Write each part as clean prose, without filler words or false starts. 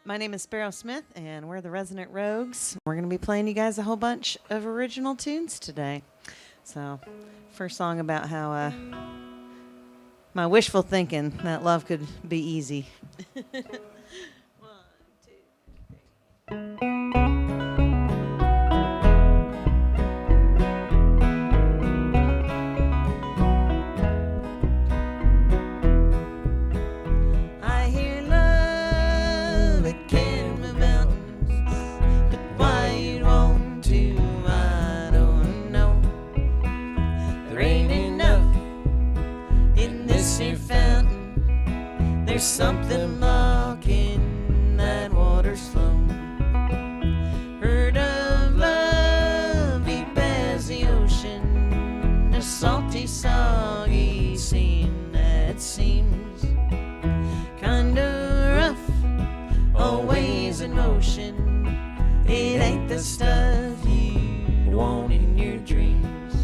My name is Sparrow Smith, and we're the Resonant Rogues. We're going to be playing you guys a whole bunch of original tunes today. So, first song about how my wishful thinking that love could be easy. There's something blocking that water's flow. Heard of love deep as the ocean, a salty, soggy scene that seems kinda rough, always in motion. It ain't the stuff you want in your dreams.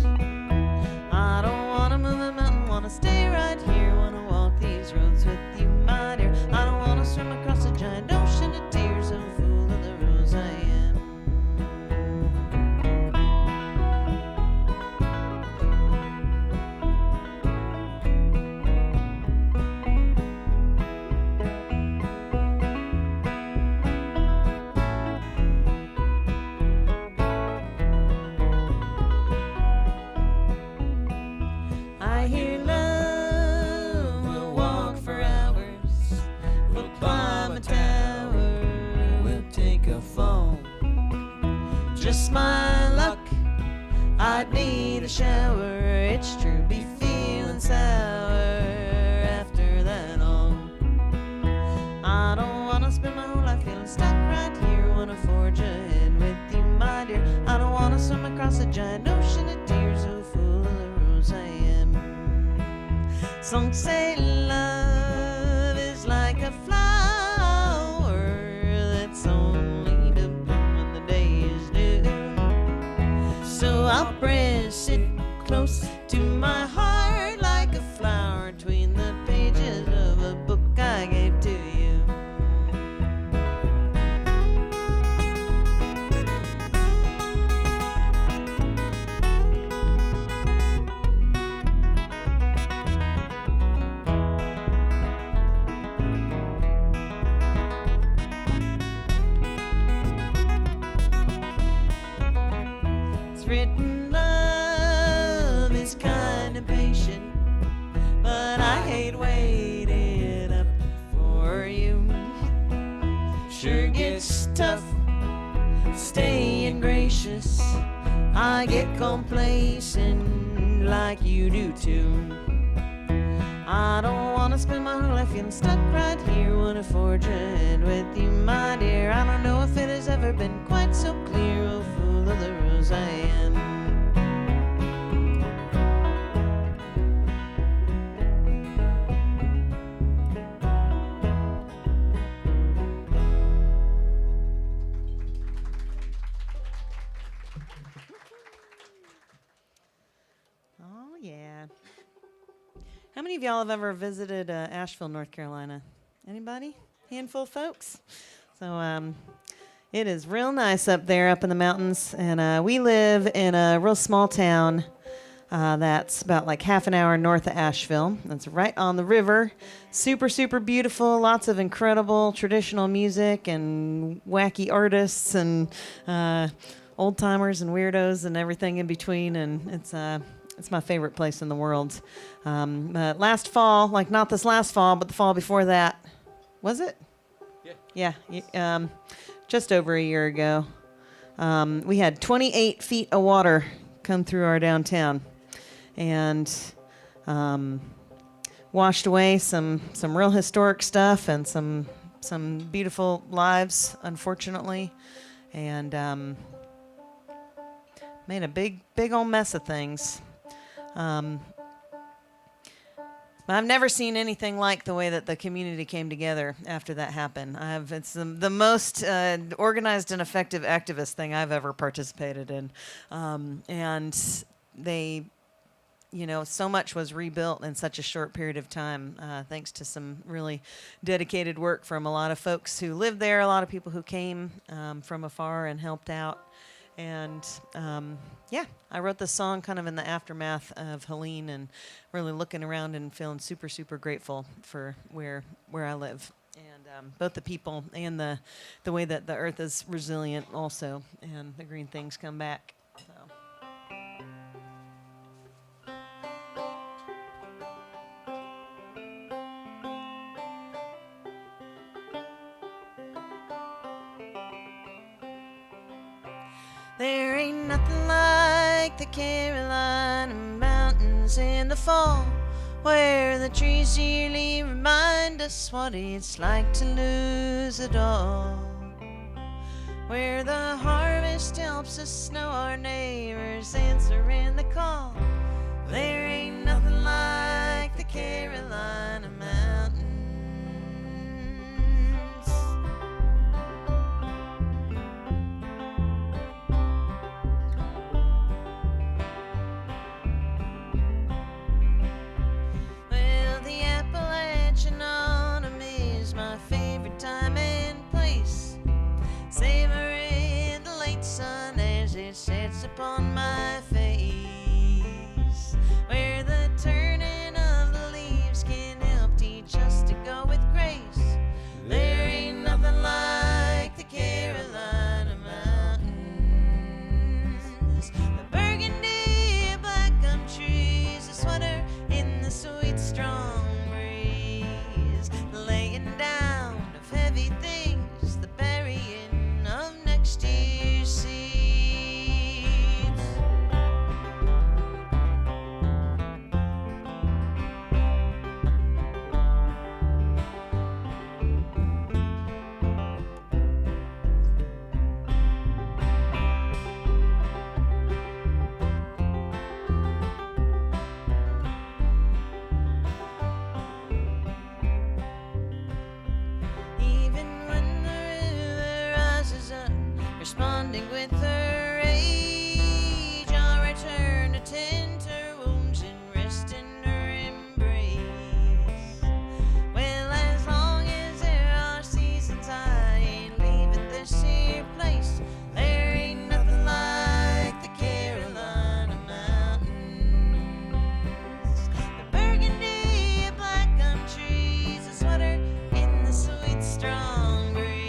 I don't wanna move a mountain, wanna stay right here, wanna walk these roads with you, my dear. I don't wanna swim across a giant ocean of tears, so full of the rose I am. I hear love will walk for hours, we'll climb a tower, we'll take a fall. Just my luck, I'd need a shower. It's true, be feeling sour after that all. I don't wanna spend my whole life feeling stuck right here, wanna forge ahead with you, my dear. I don't wanna swim across a giant ocean of tears, so full of the rose I am. Some say love is like a flower that's only to bloom when the day is due. So I'll press it close to my heart like a flower between the pages of a book I gave to you. Written love is kind of patient, but I hate waiting up for you. Sure gets tough staying gracious, I get complacent like you do too. I don't wanna spend my whole life feeling stuck right here, wanna forge ahead with you, my dear. I don't know if it has ever been quite so clear, oh fool of the rose I am. Oh yeah. How many of y'all have ever visited Asheville, North Carolina? Anybody? Handful of folks? So it is real nice up there, up in the mountains. And we live in a real small town that's about like half an hour north of Asheville. That's right on the river. Super, super beautiful. Lots of incredible traditional music and wacky artists and old-timers and weirdos and everything in between. And it's my favorite place in the world. Last fall, like not this last fall, but the fall before that, was it? Yeah. Yeah, just over a year ago. We had 28 feet of water come through our downtown and washed away some real historic stuff and some beautiful lives, unfortunately, and made a big old mess of things. But I've never seen anything like the way that the community came together after that happened. It's the most organized and effective activist thing I've ever participated in. And they so much was rebuilt in such a short period of time, thanks to some really dedicated work from a lot of folks who lived there, a lot of people who came from afar and helped out. And I wrote this song kind of in the aftermath of Helene and really looking around and feeling super, super grateful for where I live. And both the people and the way that the earth is resilient also, and the green things come back. So. There ain't nothing like the Carolina mountains in the fall, where the trees yearly remind us what it's like to lose it all, where the harvest helps us snow our neighbors answering the call. There ain't nothing like the Carolina mountains. Sits upon my face, where the turning of the leaves can help teach us to go with grace. There ain't nothing like the Carolina mountains. The burgundy black gum trees, a sweater in the sweet strong breeze, the laying down of heavy things, the burying of next year's seeds. Responding with her rage, I'll return to tend her wounds and rest in her embrace. Well, as long as there are seasons, I ain't leaving this here place. There ain't nothing like the Carolina mountains. The burgundy black gum trees, a sweater in the sweet strong breeze.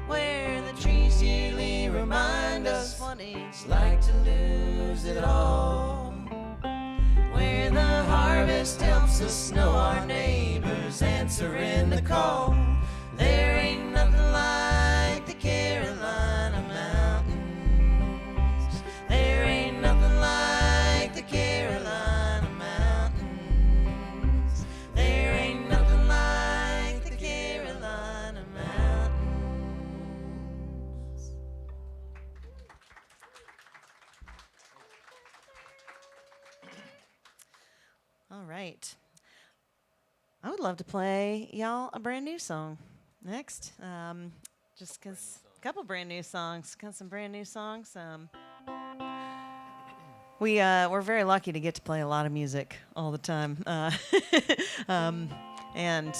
Where the trees yearly remind us what it's like to lose it all, where the harvest helps us snow our neighbors answering the call. There ain't nothing like the Carolina mountains. There ain't nothing like the Carolina mountains. There ain't nothing like the Carolina mountains. All right. I would love to play y'all a brand new song next. Just because a couple brand new songs, got some brand new songs. We're very lucky to get to play a lot of music all the time. And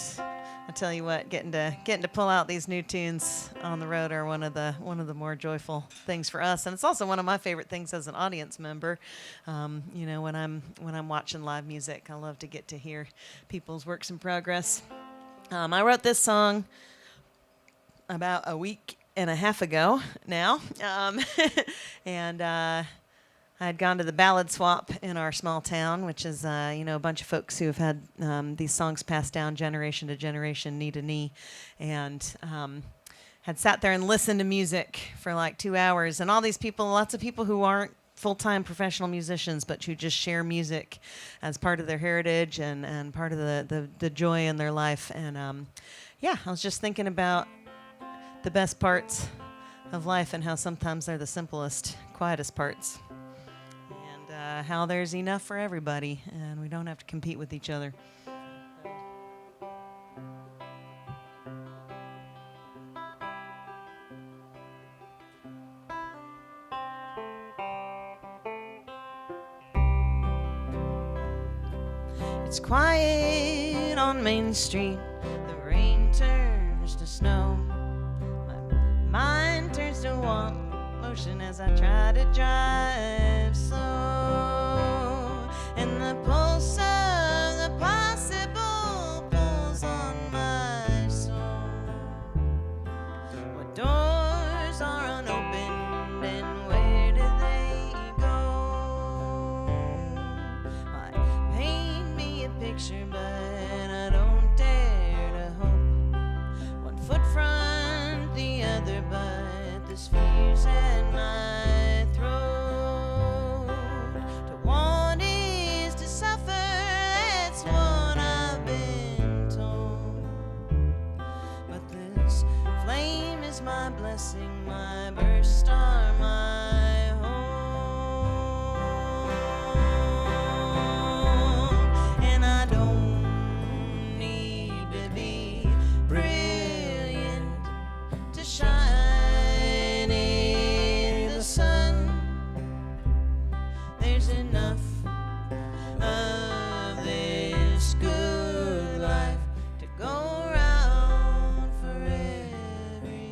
I tell you what, getting to pull out these new tunes on the road are one of the more joyful things for us, and it's also one of my favorite things as an audience member. When I'm watching live music, I love to get to hear people's works in progress. I wrote this song about a week and a half ago now, and I had gone to the ballad swap in our small town, which is, a bunch of folks who have had these songs passed down generation to generation, knee to knee, and had sat there and listened to music for like 2 hours. And all these people, lots of people who aren't full-time professional musicians, but who just share music as part of their heritage and part of the joy in their life. And yeah, I was just thinking about the best parts of life and how sometimes they're the simplest, quietest parts. And how there's enough for everybody and we don't have to compete with each other. It's quiet on Main Street. The rain turns to snow. My mind turns to one motion as I try to drive slow. And the pulse of the possible pulls on my soul. What doors are unopened and where do they go? Paint me a picture, but I don't dare to hope. One foot front, the other, but this fear's at my throat. To want is to suffer, that's what I've been told. But this flame is my blessing, my birth star, my home. And I don't need to be brilliant to shine in the sun. There's enough of this good life to go around for everyone.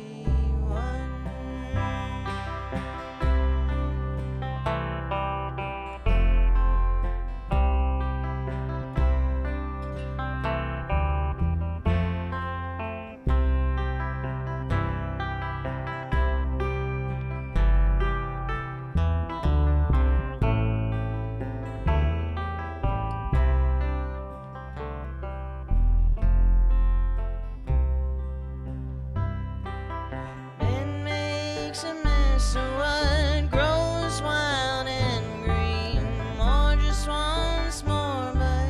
Man makes a mess of what grows wild and green. More just wants more, but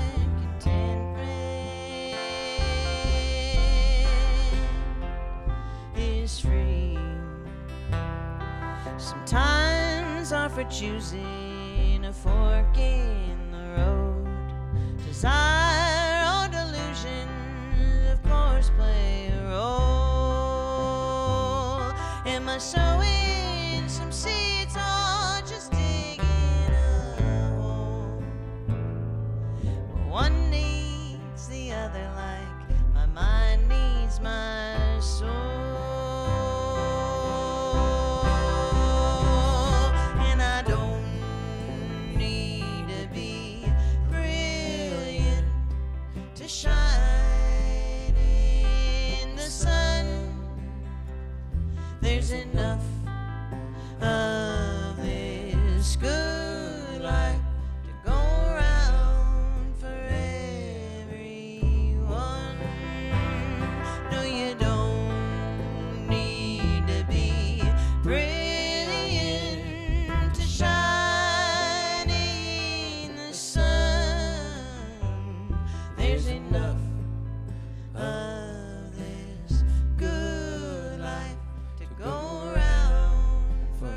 contentment is free. Sometimes are for choosing a fork in the road. Desire or delusions, of course, play a role. Am I sowing some seeds or just digging a hole? Well, one needs the other like my mind needs my soul. And I don't need to be brilliant to shine in the sun. There's enough of this good life to go around for everyone. No, you don't need to be brilliant to shine in the sun. There's enough of this good life to go around for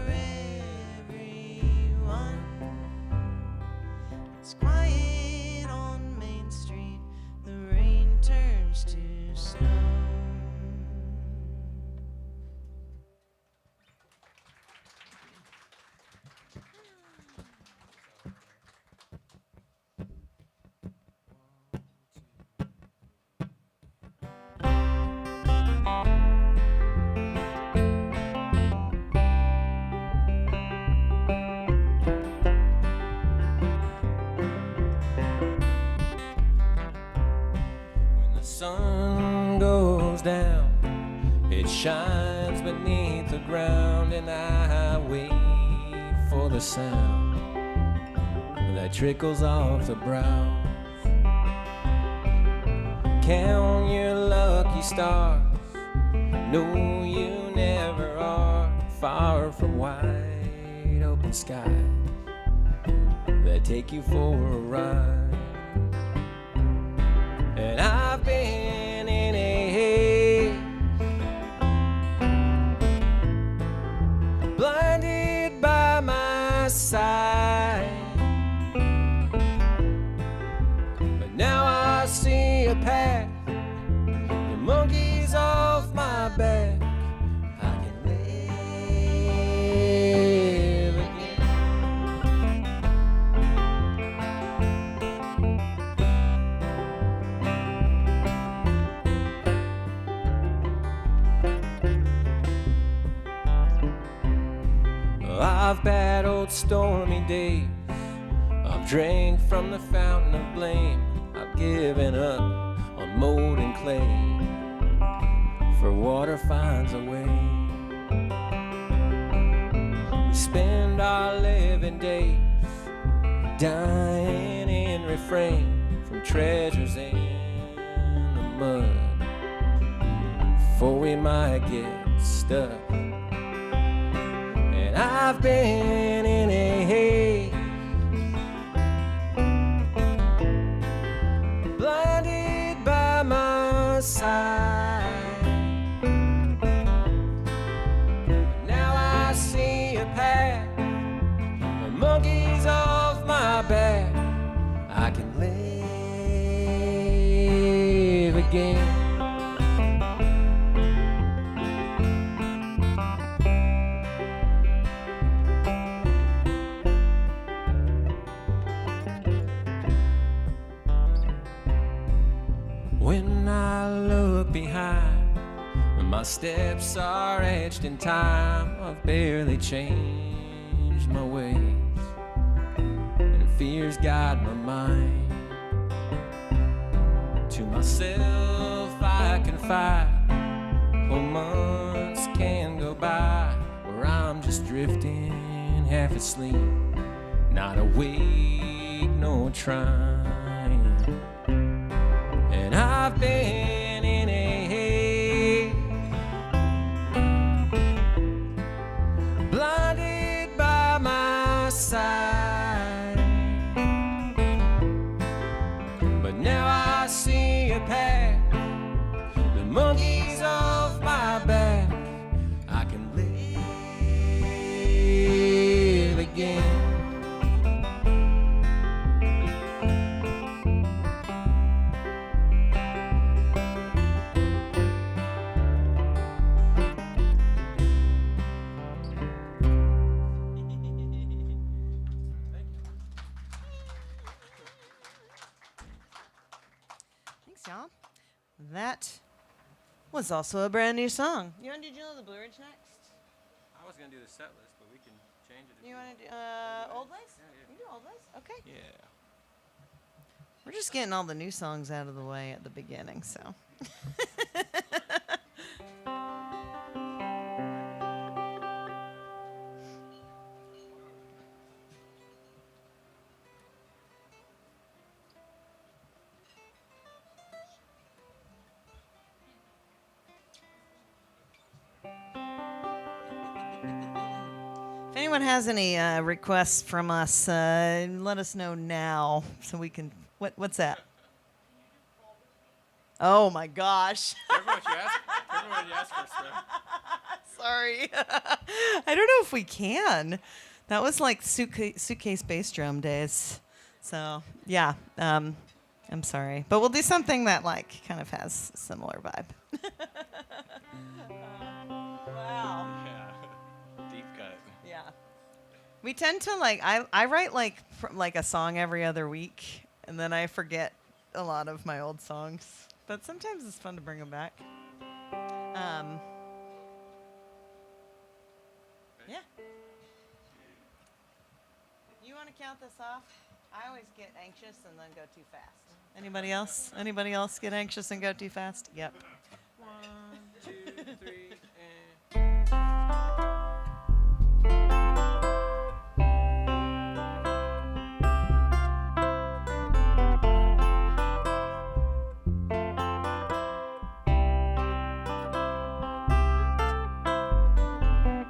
everyone. It's quiet on Main Street. The rain turns to snow. When the sun goes down, it shines beneath the ground, and I wait for the sound that trickles off the brow. Count your lucky stars, no, you never are far from wide open skies. that take you for a ride. And I've been in a haze, blinded by my sight, but now I see a path, the monkey's off my back. I can live again. I've battled stormy days, I've drank from the fountain of blame, I've given up on mold and clay, for water finds a way. We spend our living days dying in refrain from treasures in the mud, for we might get stuck. And I've been in a haze, blinded by my sight. Now I see a path, the monkey's off my back. I can live again. When I look behind, my steps are etched in time. I've barely changed my ways, and fears guide my mind. To myself I confide, for months can go by where I'm just drifting, half asleep, not awake, nor trying. And I've been in a haze, blinded by my sight, but now I see a path, the monkey's off my back. I can live again. Thanks, y'all. That was also a brand new song. You want to do Jill of the Blue Ridge next? I was gonna do the set list, but we can change it. You want to do Old Ways? Yeah, yeah. You can do Old Ways? Okay. Yeah. We're just getting all the new songs out of the way at the beginning, so. If anyone has any requests from us, let us know now so we can. What's that? Oh my gosh! Everyone you ask for stuff. Sorry, I don't know if we can. That was like suitcase bass drum days. So yeah, I'm sorry, but we'll do something that like kind of has a similar vibe. Wow. Yeah. Deep cut. Yeah. We tend to like I write like a song every other week, and then I forget a lot of my old songs. But sometimes it's fun to bring them back. Yeah. You want to count this off? I always get anxious and then go too fast. Anybody else? Anybody else get anxious and go too fast? Yep. 1, 2, 3,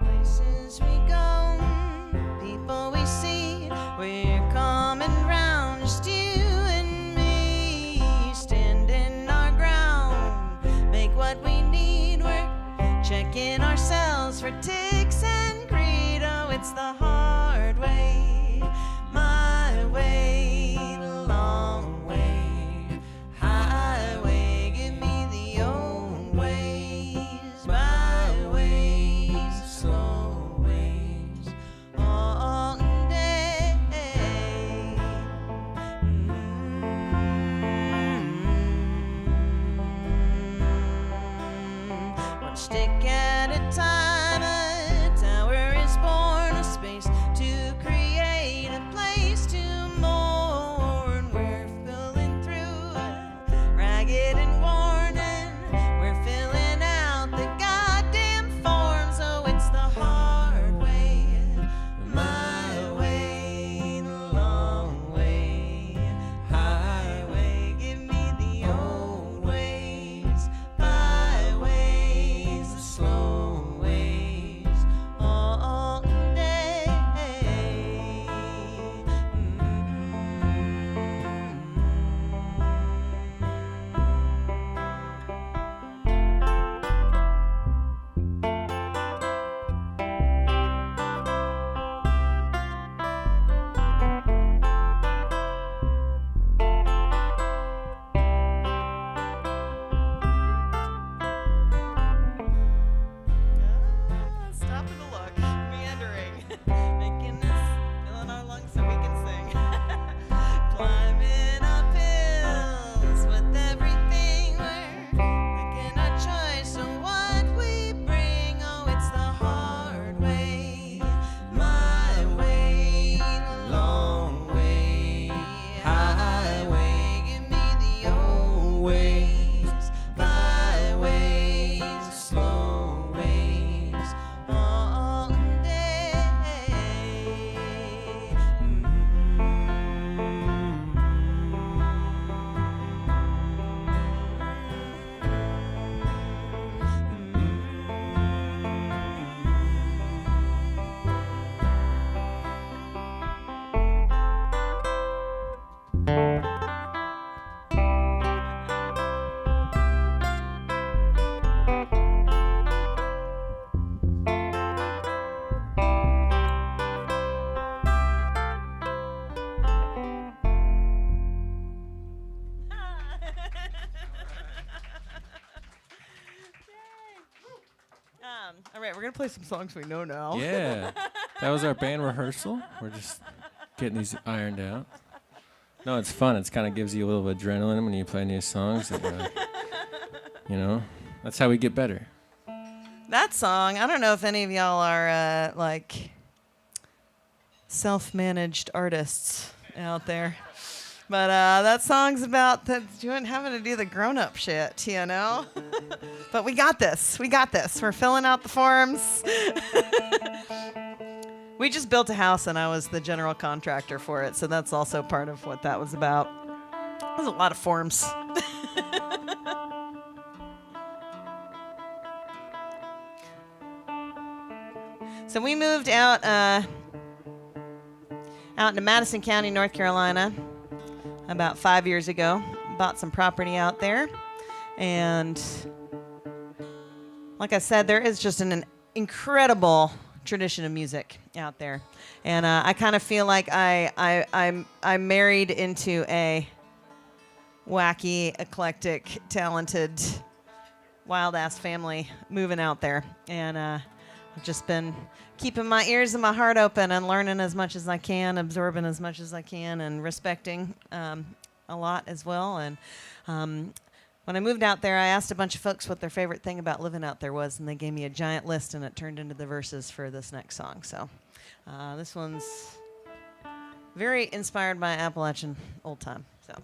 Places we go, people we see, we're coming We're gonna play some songs we know now. Yeah. That was our band rehearsal. We're just getting these ironed out. No, it's fun. It kind of gives you a little adrenaline when you play new songs. And, you know, that's how we get better. That song, I don't know if any of y'all are like self-managed artists out there. But that song's about having to do the grown-up shit, you know? But we got this. We got this. We're filling out the forms. We just built a house, and I was the general contractor for it, so that's also part of what that was about. It was a lot of forms. So we moved out into Madison County, North Carolina, about 5 years ago. Bought some property out there, and like I said, there is just an incredible tradition of music out there, and I kind of feel like I'm married into a wacky, eclectic, talented, wild-ass family moving out there, and I've just been keeping my ears and my heart open and learning as much as I can, absorbing as much as I can, and respecting a lot as well. And when I moved out there, I asked a bunch of folks what their favorite thing about living out there was, and they gave me a giant list, and it turned into the verses for this next song. So this one's very inspired by Appalachian old time. So.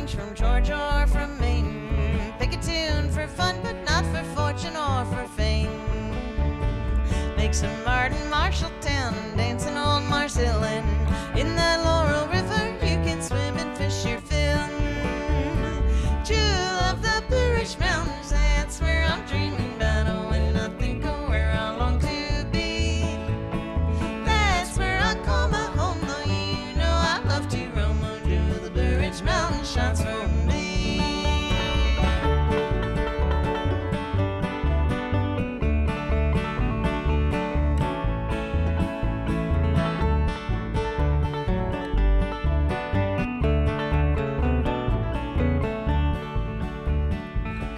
From Georgia or from Maine, pick a tune for fun but not for fortune or for fame. Make some Martin Marshalltown and dance an old Marcellin. In that Laurel River you can swim and fish your fill. Jewel of the Blue Ridge Mountains, that's where I'm dreaming about. Oh, when I think of where I long to be, that's where I call my home. Though you know I love to roam. Oh, Jewel of the Blue Ridge Mountains shines for me.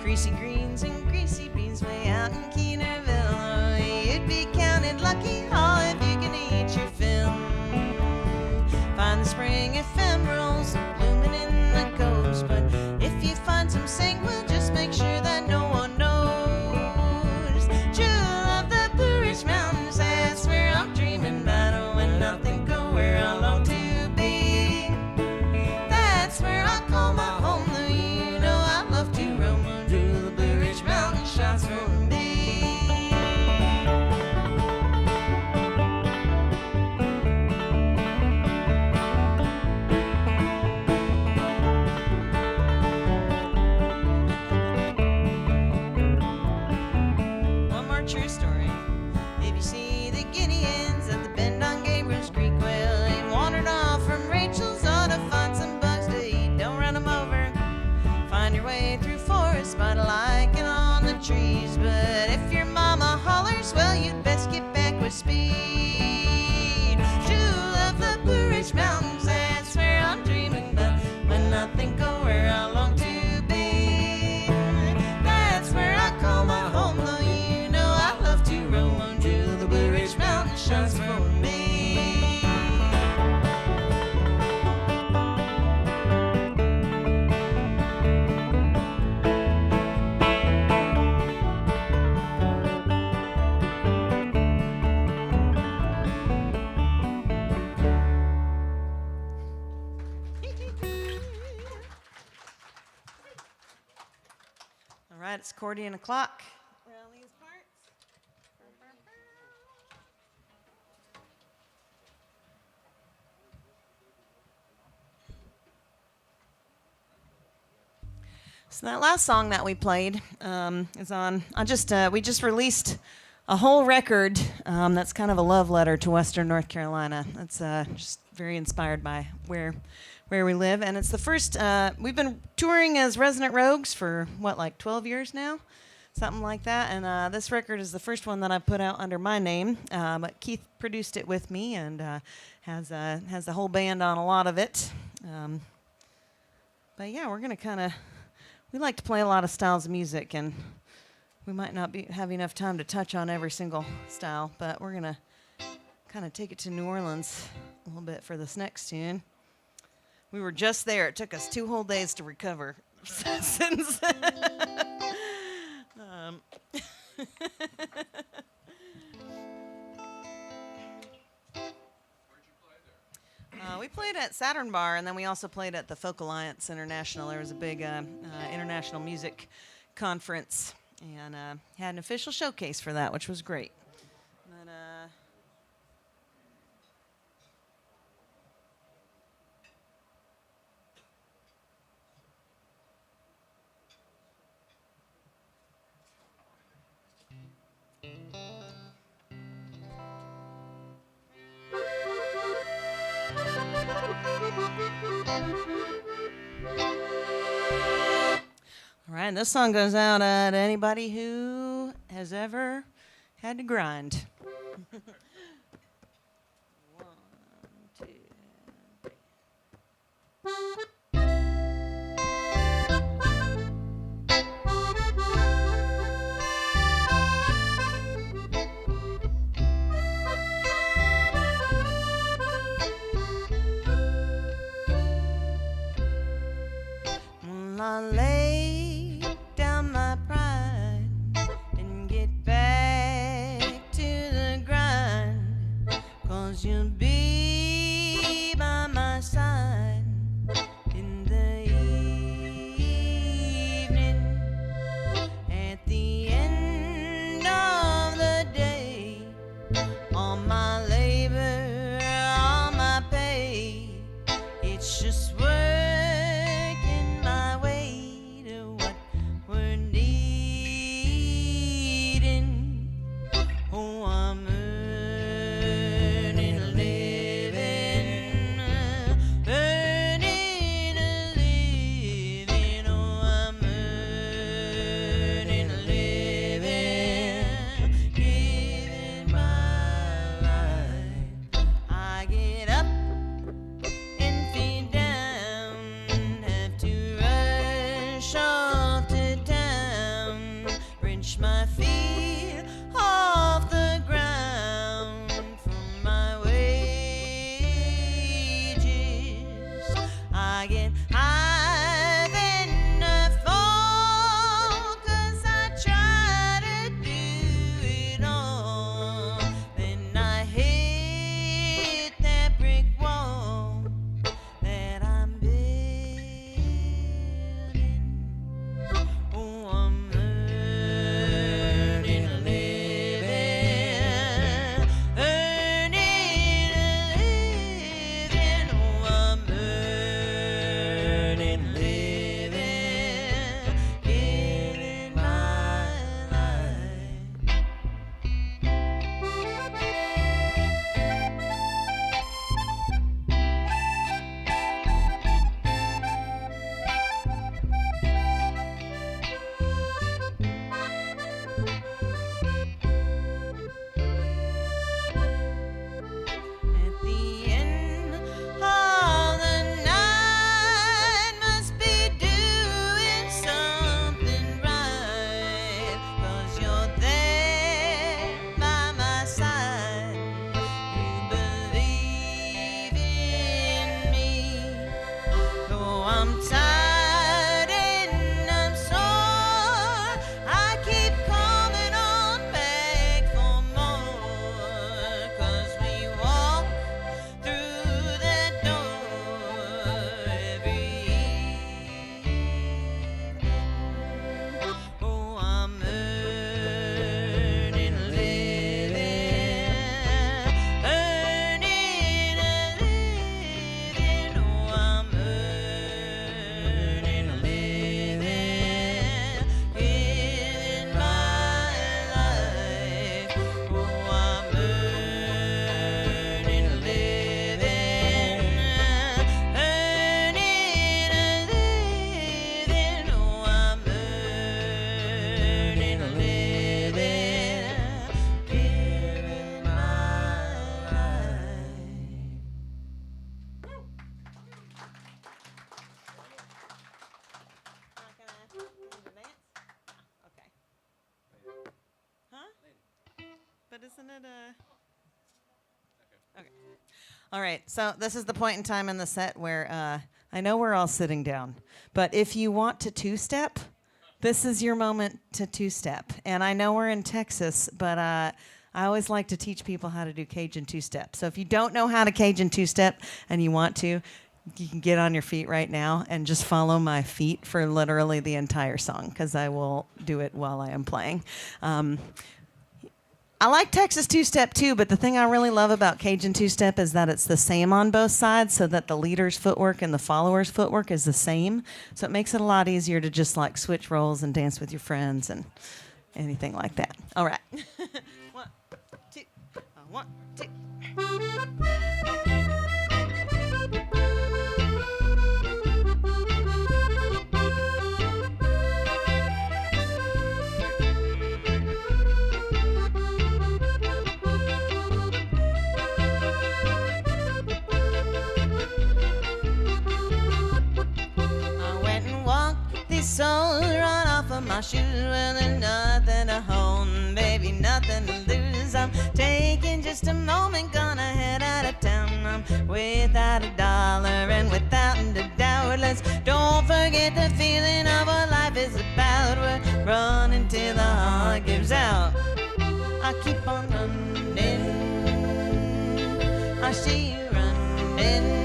Greasy greens and greasy beans way out in Keenerville. Oh, you'd be counted lucky, oh, if you can eat your fill. Find the spring ephemerals blooming in the coast, but if you find some singwood, just make sure that no one knows. Jewel of the Blue Ridge Mountains, that's where I'm dreaming about. Oh, when I think of where I long to be, that's where I call my home. Though you know I love to roam. Jewel of the Blue Ridge Mountains shines for me. One more true story. If you see the guinea hens at the bend on Gabriel's Creek, well, they wandered off from Rachel's ought to find some bugs to eat. Don't run them over. Find your way through forest by the lichen on the trees. But if your mama hollers, well, you'd best get back with speed. Jewel of the Blue Ridge Mountains, that's where I'm dreaming about. When I think of where I long to be, that's where I call my home. Though you know I love to roam. On Jewel of the Blue Ridge Mountains shines for me. All right, it's accordion o'clock around these parts. So that last song that we played is on. We just released a whole record that's kind of a love letter to Western North Carolina. It's just very inspired by where we live. And it's the first, we've been touring as Resonant Rogues for, what, like 12 years now? Something like that. And this record is the first one that I put out under my name. But Keith produced it with me and has the whole band on a lot of it. But yeah, we're going to we like to play a lot of styles of music, and we might not have enough time to touch on every single style, but we're going to kind of take it to New Orleans a little bit for this next tune. We were just there. It took us 2 whole days to recover since. We played at Saturn Bar, and then we also played at the Folk Alliance International. There was a big international music conference, and had an official showcase for that, which was great. And then, all right, this song goes out to anybody who has ever had to grind. 1, 2, 3. I lay down my pride and get back to the grind, 'cause you'll be by my side in the evening. At the end of the day, all my labor, all my pay, it's just working my way to what we're needing. Oh, I'm earning a living. but isn't it okay. All right, so this is the point in time in the set where I know we're all sitting down, but if you want to two-step, this is your moment to two-step. And I know we're in Texas, but I always like to teach people how to do Cajun two-step. So if you don't know how to Cajun two-step and you want to, you can get on your feet right now and just follow my feet for literally the entire song, because I will do it while I am playing. I like Texas two-step too, but the thing I really love about Cajun two-step is that it's the same on both sides, so that the leader's footwork and the follower's footwork is the same. So it makes it a lot easier to just like switch roles and dance with your friends and anything like that. All right. One, two, one, two. Soul run off of my shoes. Well, there's nothing to hold, baby, nothing to lose. I'm taking just a moment, gonna head out of town. I'm without a dollar and without a doubt. Let's don't forget the feeling of what life is about. We're running till the heart gives out. I keep on running, I see you running.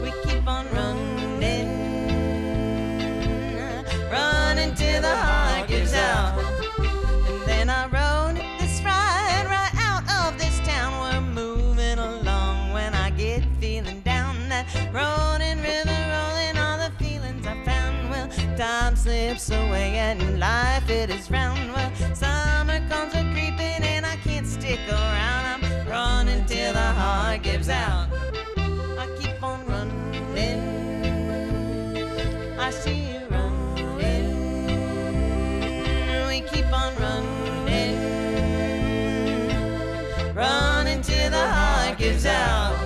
We keep on running, running till the heart gives out. And then I rode this ride right out of this town. We're moving along when I get feeling down. That rolling river, rolling all the feelings I found. Well, time slips away and life it is round. Well, summer comes a creeping and I can't stick around. I'm running till the heart gives out. I keep on running, I see you running. We keep on running, running till the heart gives out.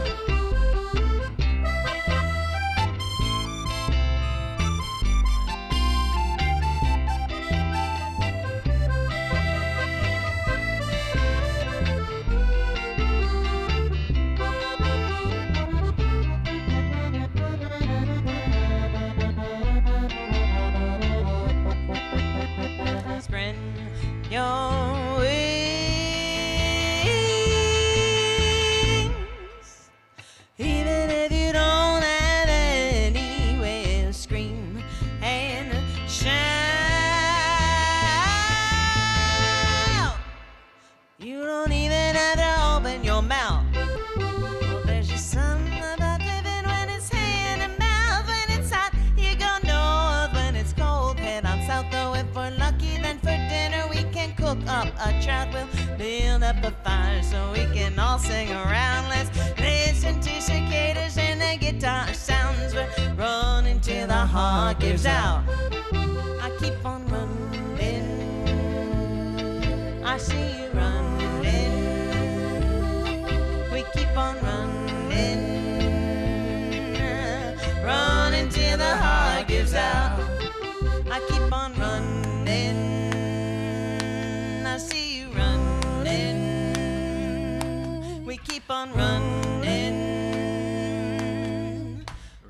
Spread your wings, even if you don't have anywhere to scream and shout. You don't even have to open your mouth. Well, there's just something about living when it's hand to mouth. When it's hot, you go north. When it's cold, head on south. Though if we're lucky, then for dinner we can cook up a trout. We'll build up a fire so we can all sing around. Let's listen to cicadas and the guitar sounds. We're running till the heart gives out. I keep on running, I see you running. We keep on running, running till the heart gives out. I keep on running, I see you running. We keep on running,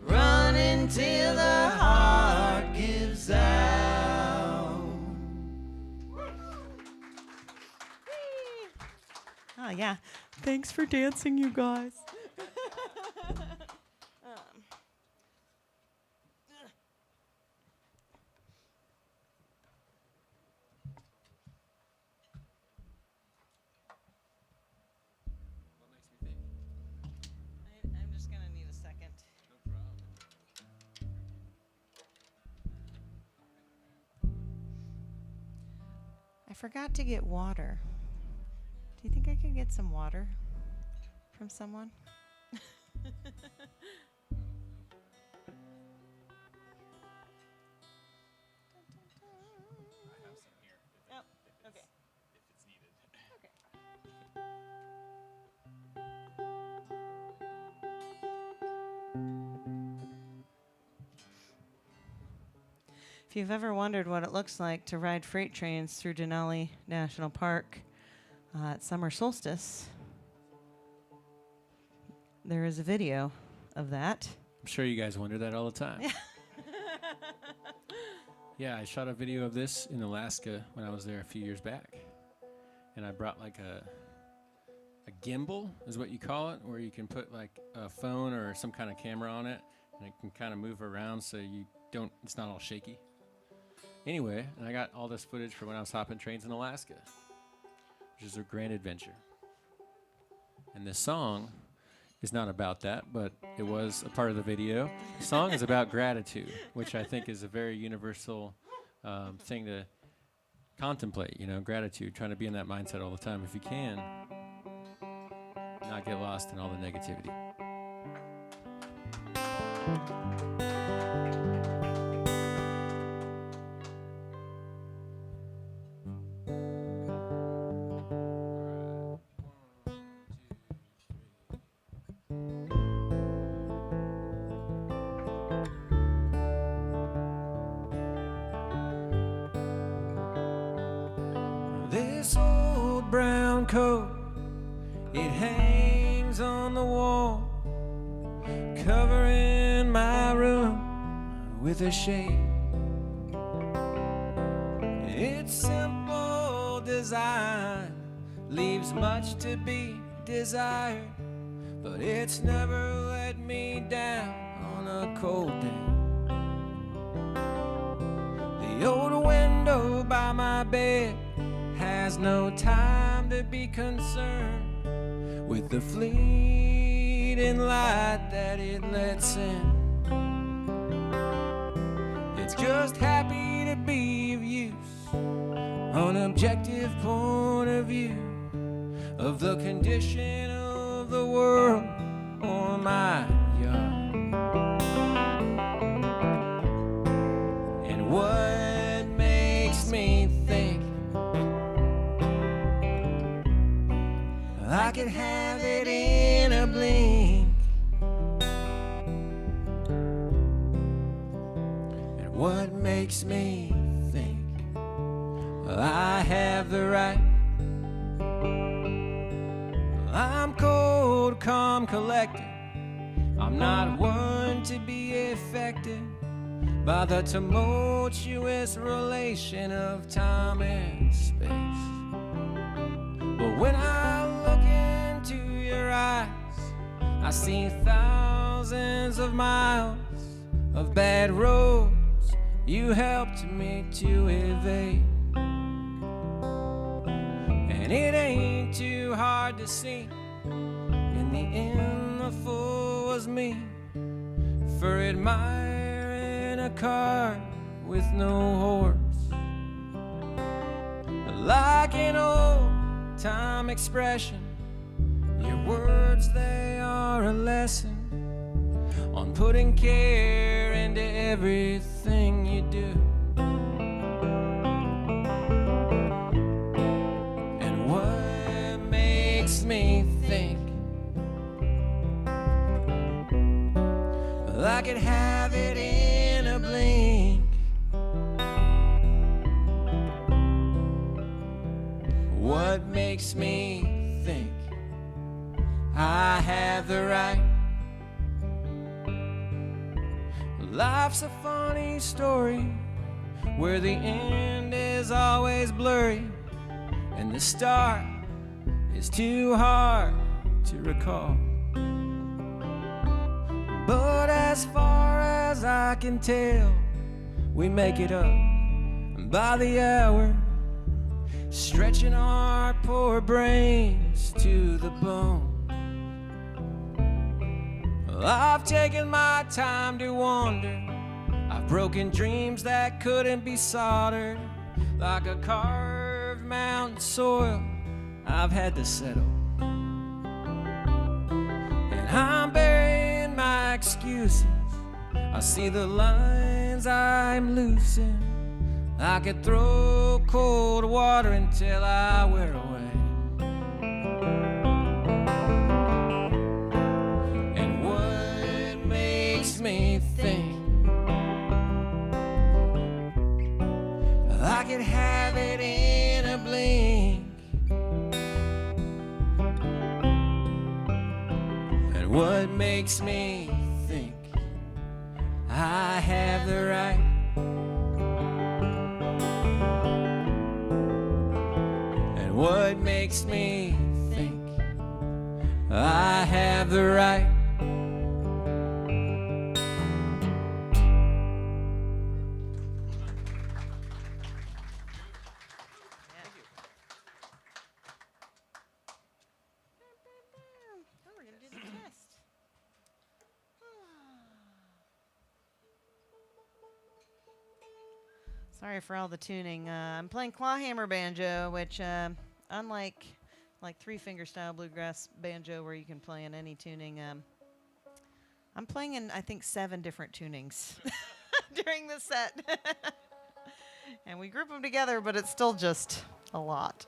running till the heart gives out. Oh, yeah. Thanks for dancing, you guys. I'm just going to need a second. I forgot to get water. Do you think I could get some water from someone? Oh, okay. If you've ever wondered what it looks like to ride freight trains through Denali National Park, at summer solstice, there is a video of that. I'm sure you guys wonder that all the time. Yeah, I shot a video of this in Alaska when I was there a few years back. And I brought like a gimbal, is what you call it, where you can put like a phone or some kind of camera on it, and it can kind of move around so it's not all shaky. Anyway, and I got all this footage for when I was hopping trains in Alaska, which is a grand adventure. And this song is not about that, but it was a part of the video. The song is about gratitude, which I think is a very universal thing to contemplate, gratitude, trying to be in that mindset all the time if you can, not get lost in all the negativity. This old brown coat, it hangs on the wall, covering my room with a shade. Its simple design leaves much to be desired, but it's never let me down on a cold day. The old window by my bed has no time to be concerned with the fleeting light that it lets in. It's just happy to be of use, an objective point of view of the condition of the world or my yard. And what makes me think I could have it in a blink? And what makes me think I have the right? I'm cold, calm, collected. I'm not one to be affected by the tumultuous relation of time and space. But when I look into your eyes, I see thousands of miles of bad roads you helped me to evade. And it ain't too hard to see, in the end the fool was me, for admiring a car with no horse. Like an old time expression, your words, they are a lesson on putting care into everything you do. And what makes me think I could have it in a blink? What makes me think I have the right? Life's a funny story where the end is always blurry and the start is too hard to recall. But as far as I can tell, we make it up by the hour, stretching our poor brains to the bone. I've taken my time to wander, I've broken dreams that couldn't be soldered. Like a carved mountain soil, I've had to settle. And I'm burying my excuses, I see the lines I'm losing. I could throw cold water until I wear away. And what makes me think I could have it in a blink? what makes me think I have the right? And what makes me think I have the right? Oh, we're gonna do the test. Sorry for all the tuning. I'm playing clawhammer banjo, which, unlike like three-finger style bluegrass banjo where you can play in any tuning, I'm playing in, I think, 7 different tunings during the set. And we group them together, but it's still just a lot.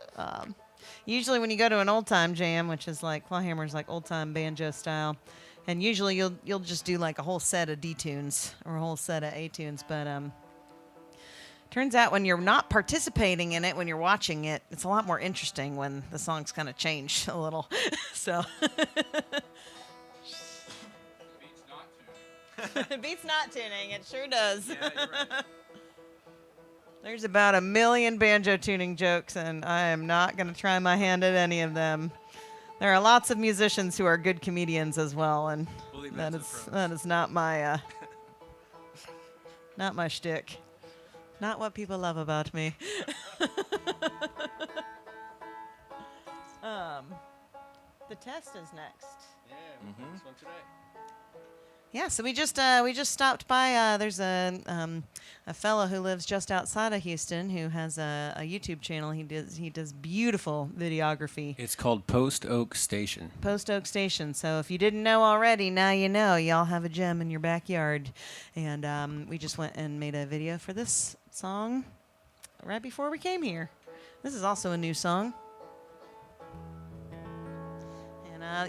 Usually when you go to an old-time jam, which is like clawhammer's like old-time banjo style, and usually you'll just do like a whole set of D tunes or a whole set of A tunes, but turns out when you're not participating in it, when you're watching it, it's a lot more interesting when the songs kind of change a little. So it beats not tuning. It sure does. Yeah, you're right. There's about 1 million banjo tuning jokes, and I am not going to try my hand at any of them. There are lots of musicians who are good comedians as well, and that is not my not my shtick. Not what people love about me. The test is next. Yeah, this one today. Yeah, so we just stopped by. There's a fellow who lives just outside of Houston who has a YouTube channel. He does beautiful videography. It's called Post Oak Station. Post Oak Station. So if you didn't know already, now you know. Y'all have a gem in your backyard, and we just went and made a video for this song right before we came here. This is also a new song.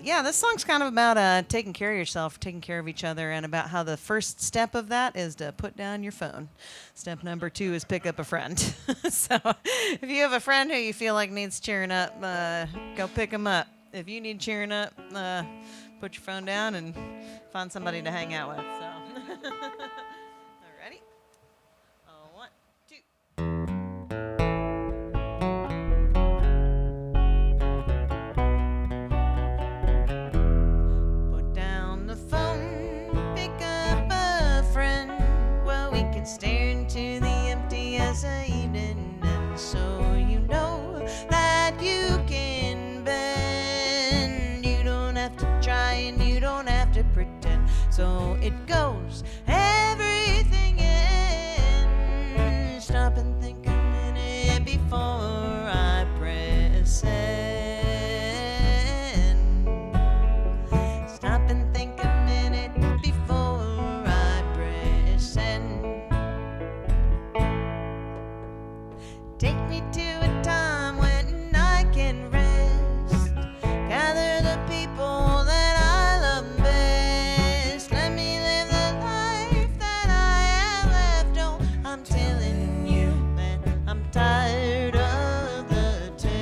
Yeah, this song's kind of about taking care of yourself, taking care of each other, and about how the first step of that is to put down your phone. Step number 2 is pick up a friend. So if you have a friend who you feel like needs cheering up, go pick them up. If you need cheering up, put your phone down and find somebody to hang out with. So, ready? 1, 2. Stare into the empty as a evening, and so you know that you can bend. You don't have to try and you don't have to pretend. So it goes everything in. Stop and think a minute before I press send. Stop and think a minute before I press send. Take me to a time when I can rest. Gather the people that I love best. Let me live the life that I have left. Oh, I'm telling you that I'm tired of the test.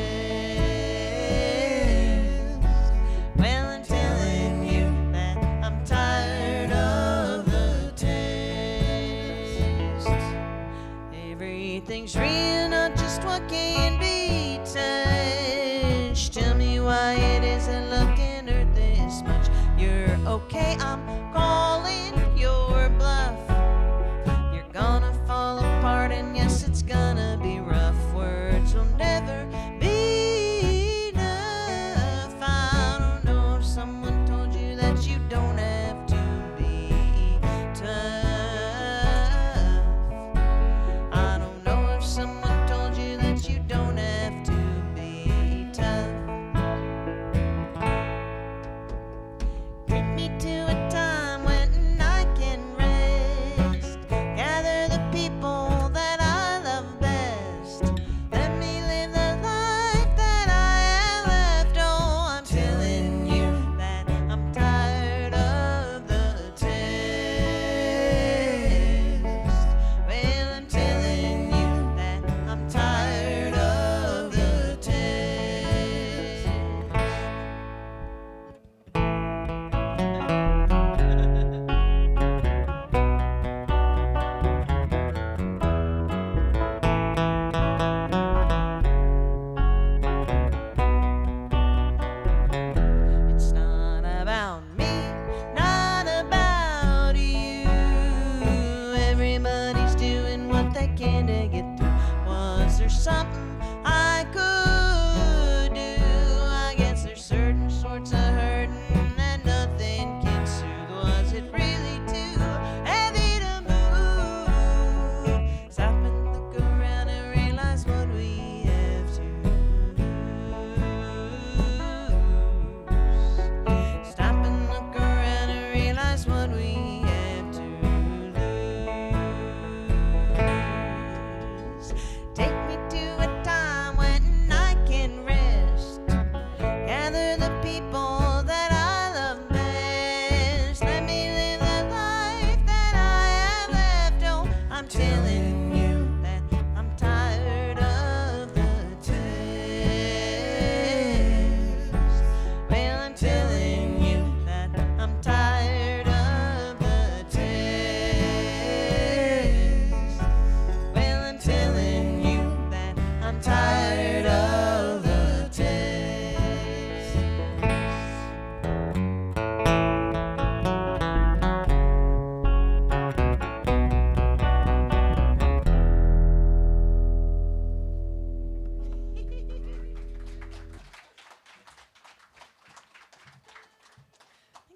Well, I'm telling you that I'm tired of the test. Everything's real, not just what can be touched. Tell me why it isn't looking hurt this much. You're okay, I'm calling your bluff. You're gonna fall apart, and yes, it's gonna be rough. Words will never be enough. I don't know if someone told you that you don't have to be tough. I don't know if someone told you that you don't have to be tough. Take me to a time when I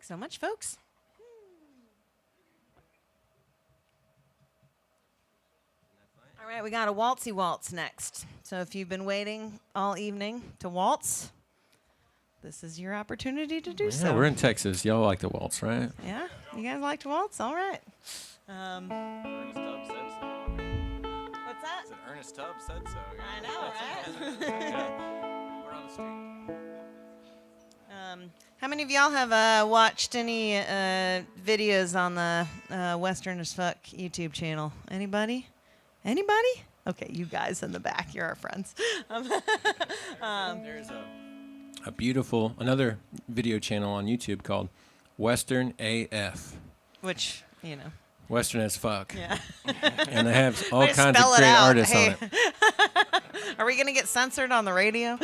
so much, folks. All right, we got a waltzy waltz next. So if you've been waiting all evening to waltz, this is your opportunity to do Yeah, so. we're in Texas. Y'all like the waltz, right? Yeah, you guys like to waltz? All right. Ernest Tubb said so. What's that? Ernest Tubb said so. I know, right? We're on the street. How many of y'all have watched any videos on the Western as Fuck YouTube channel? Anybody? Anybody? Okay, you guys in the back, you're our friends. There's a beautiful, another video channel on YouTube called Western AF. Which, you know. Western as fuck. Yeah. And they have all Way to kinds of spell it great out. artists Hey. on it. Are we going to get censored on the radio?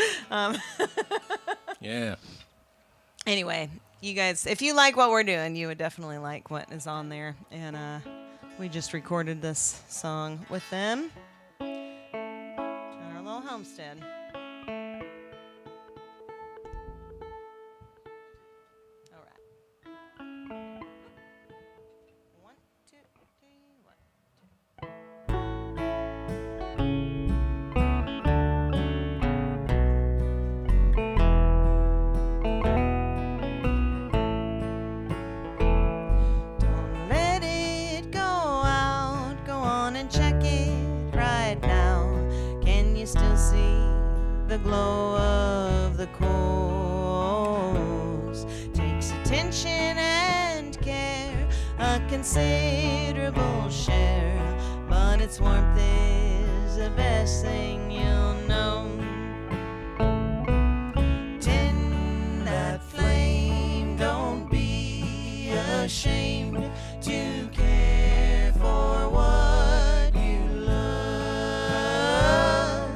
Yeah. Anyway, you guys, if you like what we're doing, you would definitely like what is on there. And we just recorded this song with them on our little homestead. All right. 1, 2, 3, 1. Don't let it go out. Go on and check it right now. Can you still see the glow of the coals? Takes attention and care, a considerable share, but its warmth is the best thing you'll know. Tend that flame, don't be ashamed to care for what you love.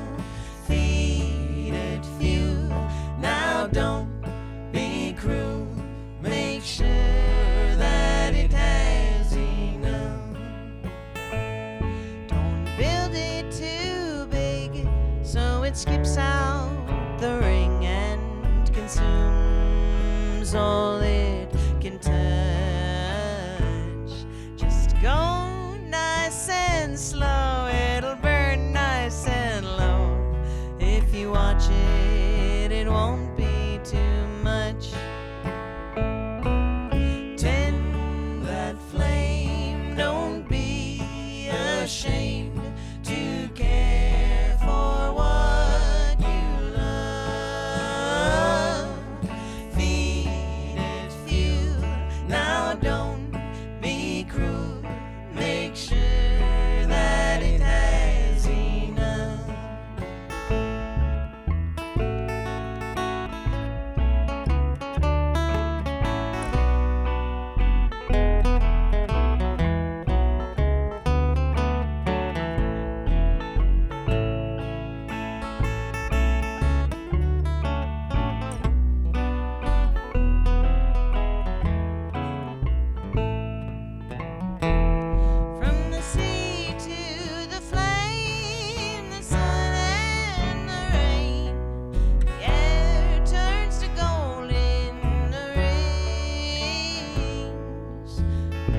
Feed it fuel, now don't be cruel. Make sure that it has enough. Don't build it too big so it skips out the ring and consumes all it can touch. Just go nice and slow, it'll burn nice and low. If you watch it, it won't be too much. Tend that flame, don't be ashamed to care for what you love. Feed it fuel, now don't be cruel. Make sure that it has enough. From the sea to the flame, the sun and the rain, the air turns to gold in the rings. We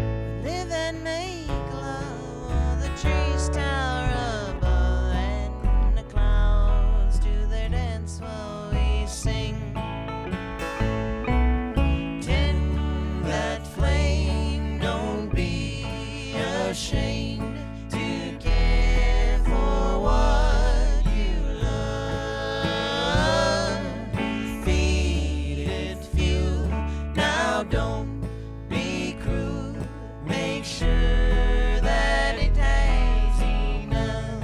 live and make love, while the trees tower above, and the clouds do their dance while we sing. Tend that flame, don't be ashamed to care for what you love. Feed it fuel, now don't be cruel. Make sure that it has enough.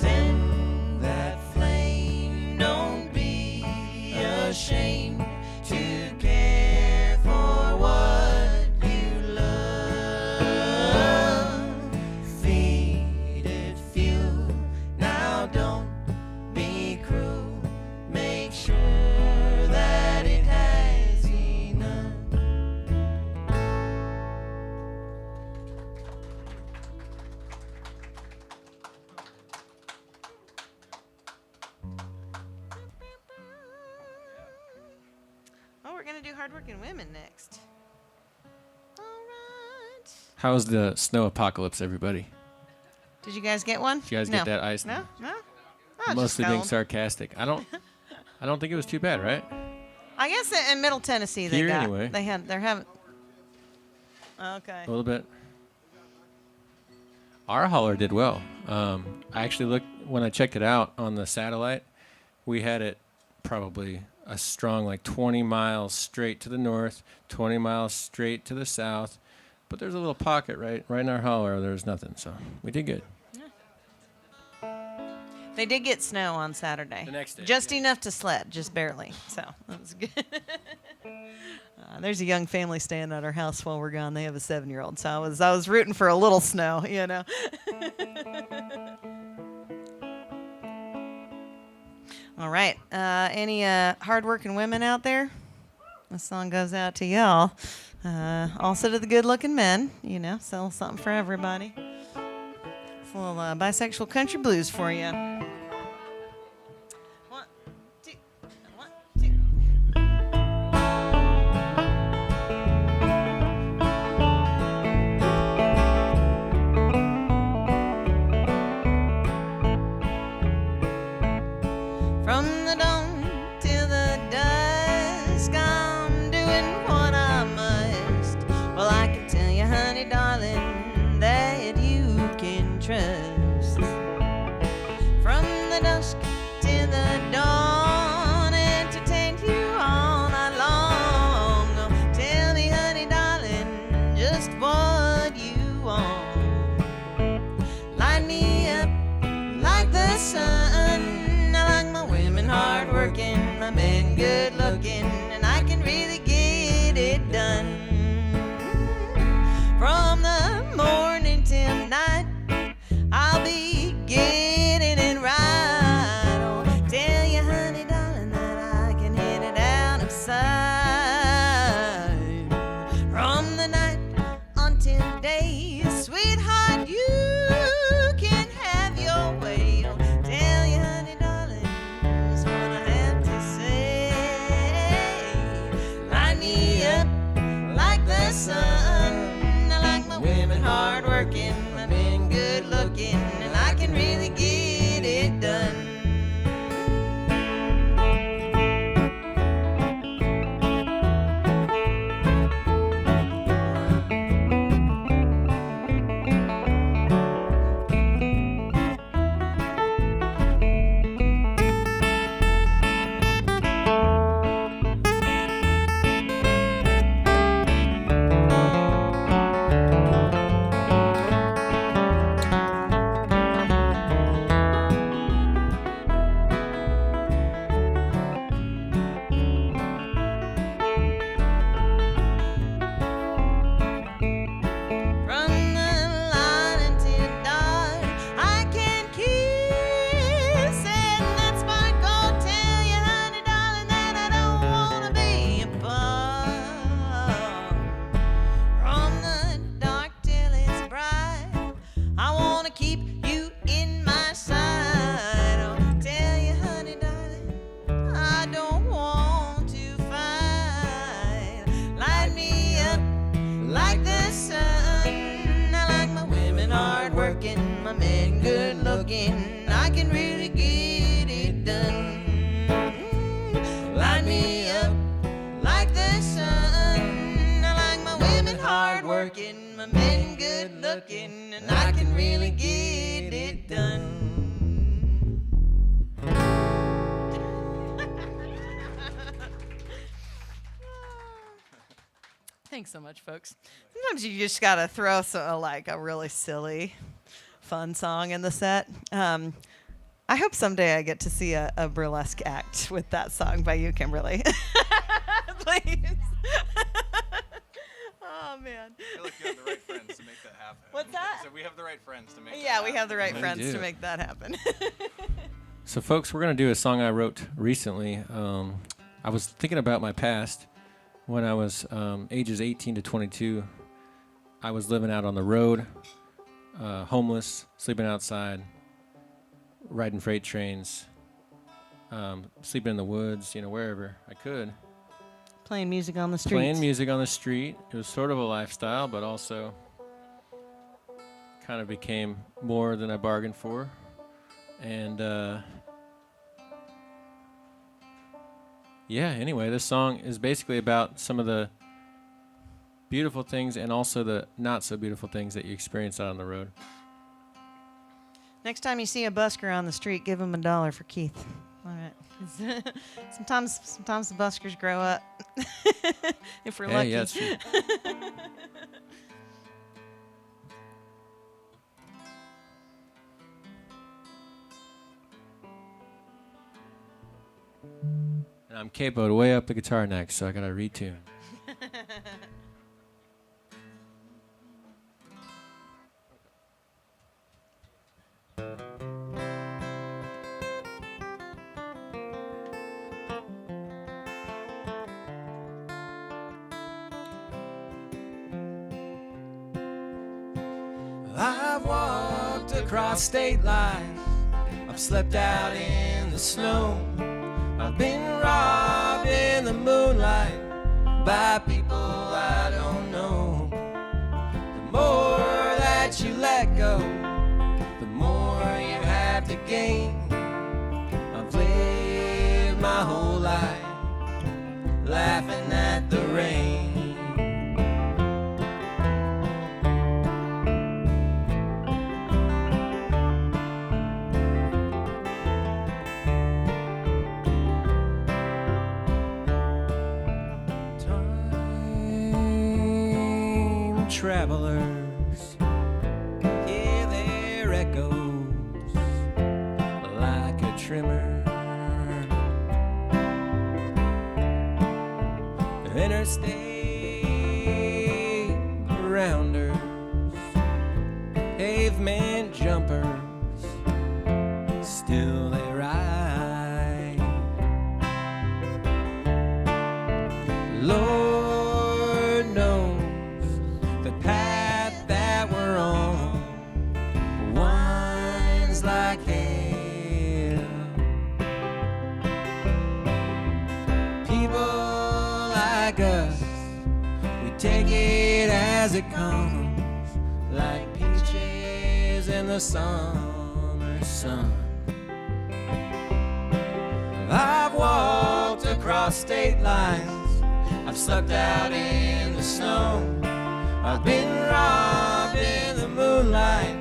Tend that flame, don't be ashamed to care for what you love. Feed it fuel, now don't be cruel. Make sure that it has we're gonna do hardworking women next. All right. How's the snow apocalypse, everybody? Did you guys get one? Did you guys No. get that ice? No, no. Oh, just Mostly being cold. sarcastic. I don't think it was too bad, right? I guess in Middle Tennessee they Here, got. anyway. They're having. Okay. A little bit. Our hauler did well. I actually looked when I checked it out on the satellite. We had it probably a strong like 20 miles straight to the north, 20 miles straight to the south. But there's a little pocket right in our hauler. There's nothing, so we did good. They did get snow on Saturday. The next day, Just yeah. enough to sled, just barely. So that was good. There's a young family staying at our house while we're gone. They have a 7-year-old, so I was rooting for a little snow, you know. All right. Any hardworking women out there? This song goes out to y'all. Also to the good-looking men, you know, sell something for everybody. It's a little bisexual country blues for you. 1, 2, 1, 2. From the dawn till the dusk, I'm doing what I must. Well, I can tell you, honey, darling, that you can trust. From the dusk till the dawn, entertain you all night long. Oh, tell me, honey, darling, just what you want. Light me up like the sun. I like my women hardworking, my men good looking, and I can really get it done. From the morning till night, I'll be getting it right. Oh, tell you, honey, darling, that I can hit it out of sight. From the night until day, sweetheart, you can have your way. Oh, tell you, honey, darling, just what I have to say. Light me up like the sun. I like my women hardworking, my men good looking, and I can really get it done. From the light until dark, I can kiss and that sparkle. Tell you, honey, darling, that I don't wanna be apart. From the dark till it's bright, I wanna keep you in my sight. Oh, tell you, honey, darling, I don't want to fight. Light me up like the sun. I like my women hardworking, my men good looking. I can really get it done. Light me up like the sun. I like my women hardworking, my men good looking, and I can really get it done. Thanks so much, folks. Sometimes you just gotta throw like a really silly, fun song in the set. I hope someday I get to see a burlesque act with that song by you, Kimberly. Please. Oh man. I feel like you have the right friends to make that happen. What's that? So we have the right friends to make that Yeah, happen. we have the right We friends do. to make that happen. So, folks, we're going to do a song I wrote recently. I was thinking about my past. When I was ages 18 to 22, I was living out on the road, homeless, sleeping outside, riding freight trains, sleeping in the woods, wherever I could. Playing music on the street. Playing music on the street. It was sort of a lifestyle, but also kind of became more than I bargained for. And yeah, anyway, this song is basically about some of the beautiful things and also the not so beautiful things that you experience out on the road. Next time you see a busker on the street, give him $1 for Keith. All right. sometimes the buskers grow up. If we're lucky. Yeah, that's true. And I'm capoed way up the guitar neck, so I gotta retune. I've walked across state lines, I've slept out in the snow, I've been robbed in the moonlight by people I don't know. The more that you let go, the more you have to gain. I've lived my whole life laughing at the rain. Travelers hear their echoes like a tremor. Interstate rounders, pavement jumpers, still they ride. Lord knows the path that we're on winds like hell. People like us, we take it as it comes, like peaches in the summer sun. I've walked across state lines, I've slept out in the snow, I've been robbed in the moonlight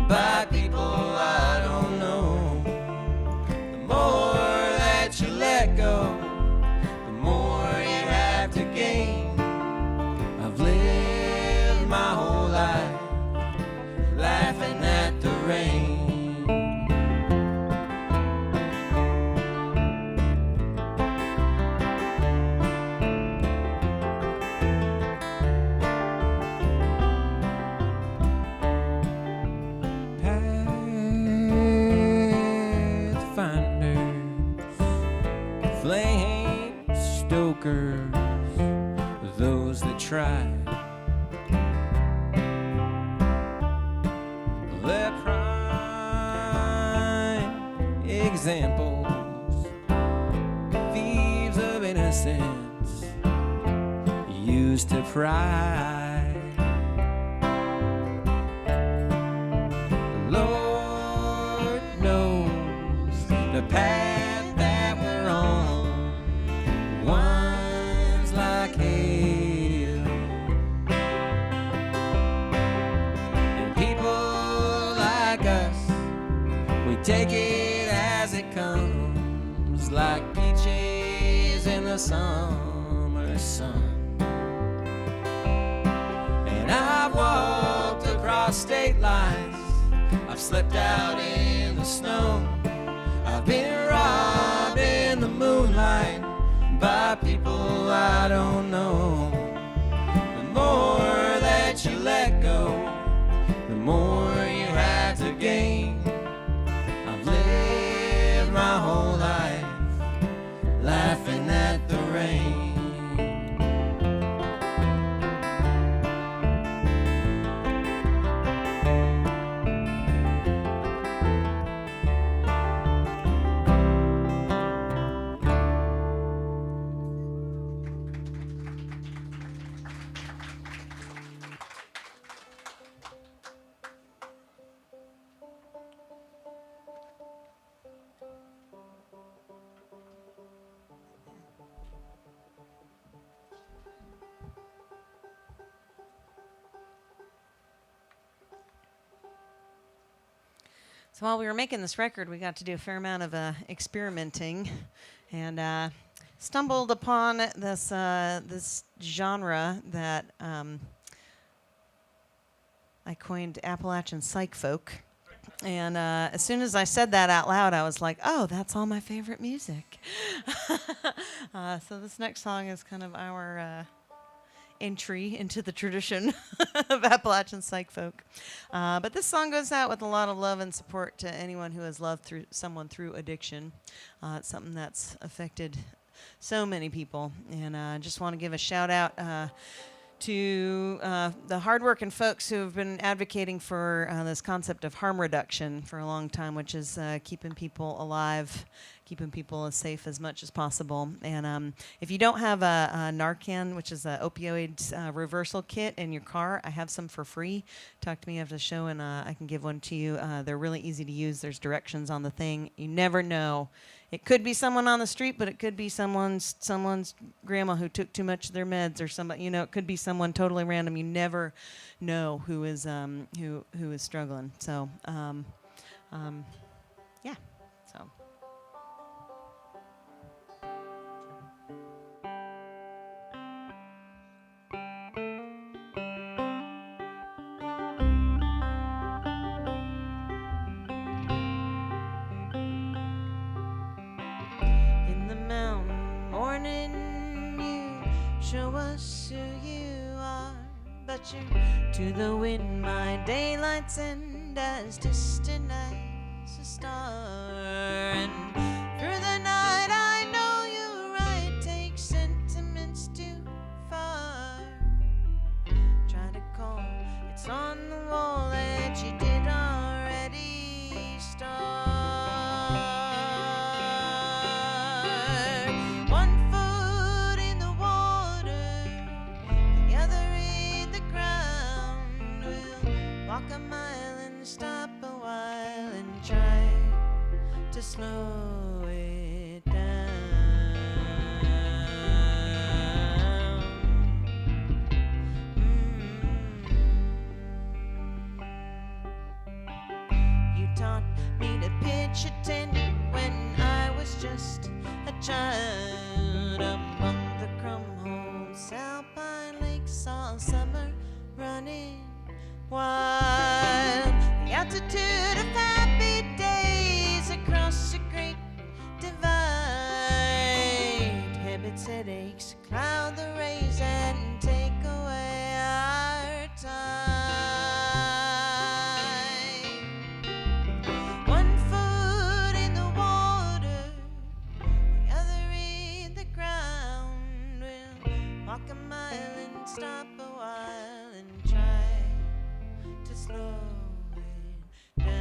by people I don't know. The more that you let go, the more you have to gain. I've lived my whole life laughing at the rain. Those that try, they're prime examples, thieves of innocence used to pry. Lord knows the path that we're on like hell, and people like us, we take it as it comes, like peaches in the summer sun. And I've walked across state lines, I've slept out in the snow, I've been robbed in the moonlight by people I don't know. The more that you let go, the more you have to gain. I've lived my whole life laughing at the rain. So while we were making this record, we got to do a fair amount of experimenting, and stumbled upon this genre that I coined Appalachian psych folk. And as soon as I said that out loud, I was like, oh, that's all my favorite music. So this next song is kind of our entry into the tradition of Appalachian psych folk. But this song goes out with a lot of love and support to anyone who has loved through someone through addiction. It's something that's affected so many people. And I just want to give a shout out to the hardworking folks who have been advocating for this concept of harm reduction for a long time, which is keeping people alive, keeping people as safe as much as possible. And if you don't have a Narcan, which is an opioid reversal kit in your car, I have some for free. Talk to me after the show and I can give one to you. They're really easy to use. There's directions on the thing. You never know. It could be someone on the street, but it could be someone's grandma who took too much of their meds, or somebody. You know, it could be someone totally random. You never know who is struggling. So, yeah. So. Show us who you are, but you're to the wind, my daylight's end as distant as a star. And through the night I know you're right, take sentiments too far. Try to call, it's on the wall that you did already start. Walk a mile and stop a while and try to slow it down. You taught me to pitch a tent when I was just a child among the crumb-holes, alpine lakes all summer running wild. The altitude of happy days across a great divide. Habits, headaches, cloud the rays and take away our time. One foot in the water, the other in the ground. We'll walk a mile and stop a while and try to slow it down.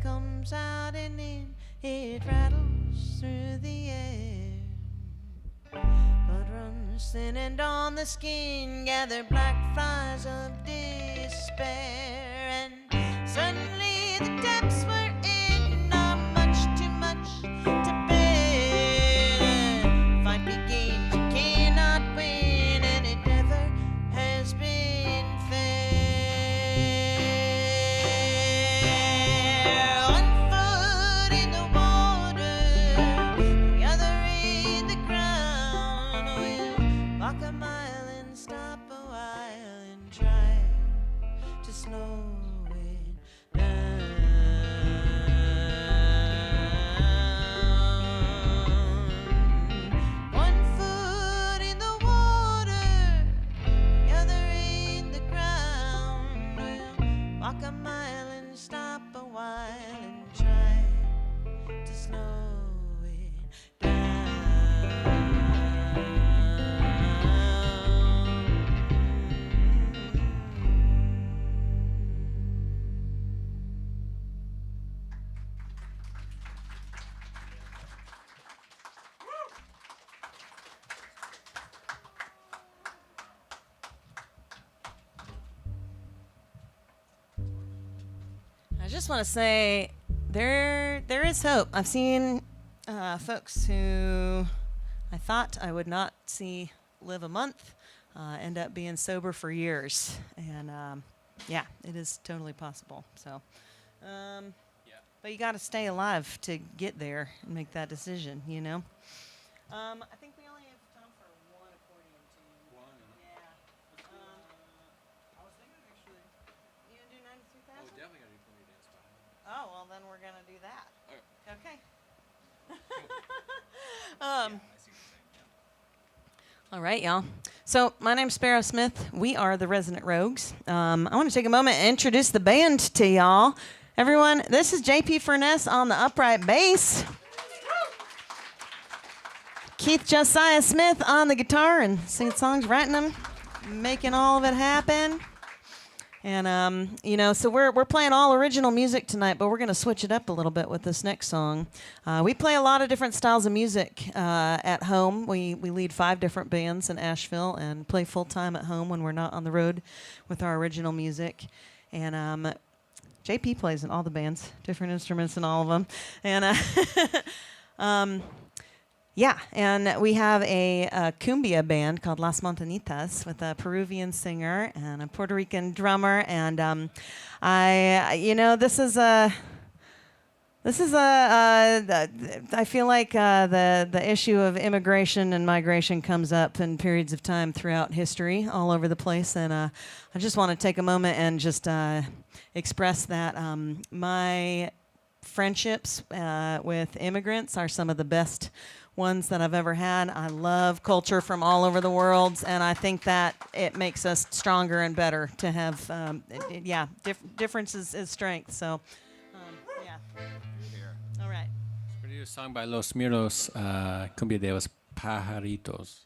Comes out and in, it rattles through the air. Blood runs thin and on the skin gather black flies of despair. And suddenly the depths we're in are much too much to bear. Fight begins, you cannot win, and it never has been fair. Walk a mile and stop a while and try to slow it down. just want to say there is hope. I've seen folks who I thought I would not see live a month end up being sober for years, and yeah, it is totally possible. So, but you got to stay alive to get there and make that decision. You know. I think we only have time for one accordion tune. One. Yeah. I was thinking actually. You gonna do 93,000? Definitely gotta do Put Me Dance by. Oh, well, then we're going to do that. Okay. I see what you're saying. All right, y'all. So my name's Sparrow Smith. We are the Resonant Rogues. I want to take a moment and introduce the band to y'all. Everyone, this is JP Furness on the upright bass. Keith Josiah Smith on the guitar and singing songs, writing them, making all of it happen. And, you know, so we're playing all original music tonight, but we're going to switch it up a little bit with this next song. We play a lot of different styles of music at home. We lead 5 different bands in Asheville and play full-time at home when we're not on the road with our original music. And JP plays in all the bands, different instruments in all of them. And yeah, and we have a cumbia band called Las Montanitas with a Peruvian singer and a Puerto Rican drummer. And I feel like the issue of immigration and migration comes up in periods of time throughout history all over the place. And I just want to take a moment and just express that my friendships with immigrants are some of the best ones that I've ever had. I love culture from all over the world, and I think that it makes us stronger and better to have, difference is strength. So, yeah. Here. All right. We're gonna do a song by Los Miros, Cumbia de los Pajaritos.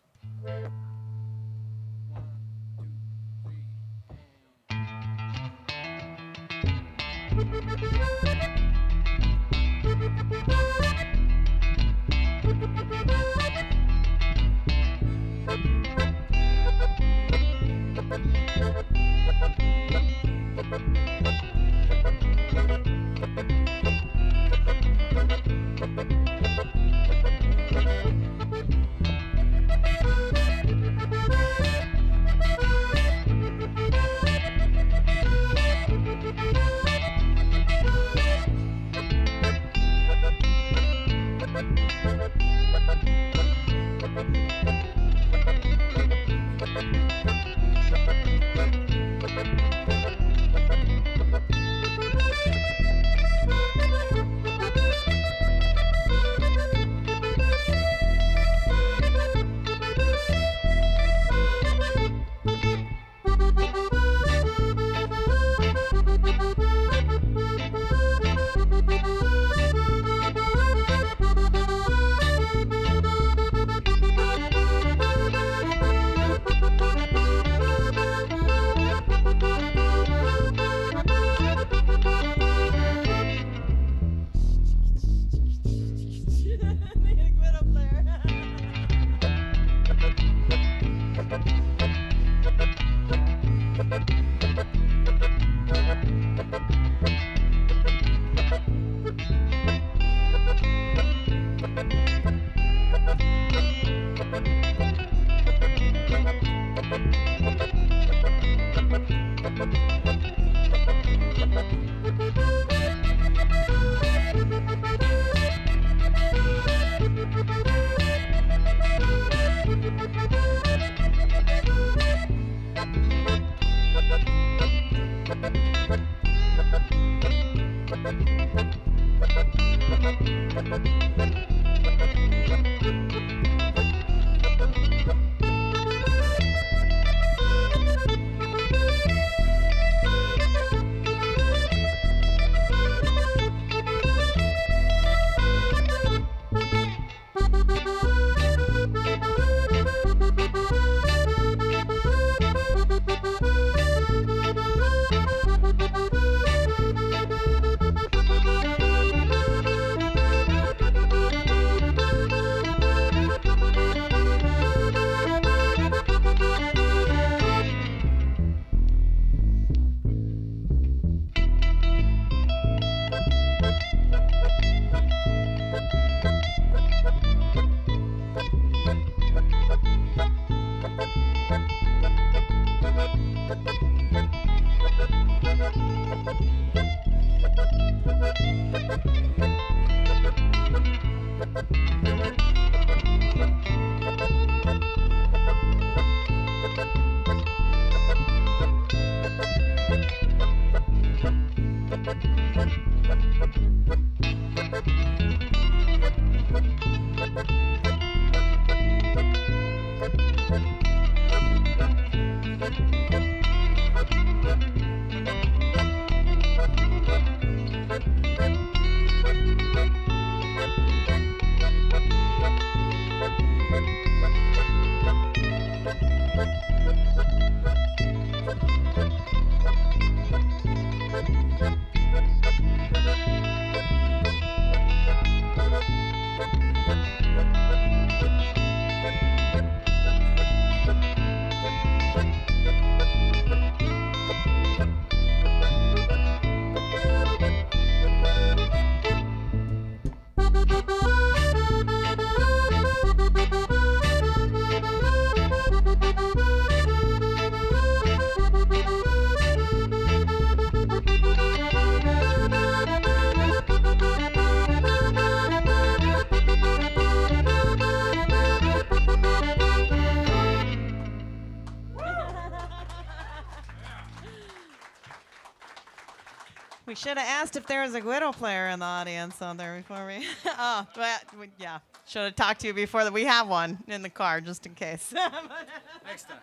We should have asked if there was a Guido player in the audience out there before we. Oh, but yeah. Should have talked to you before that. We have one in the car just in case. Next time.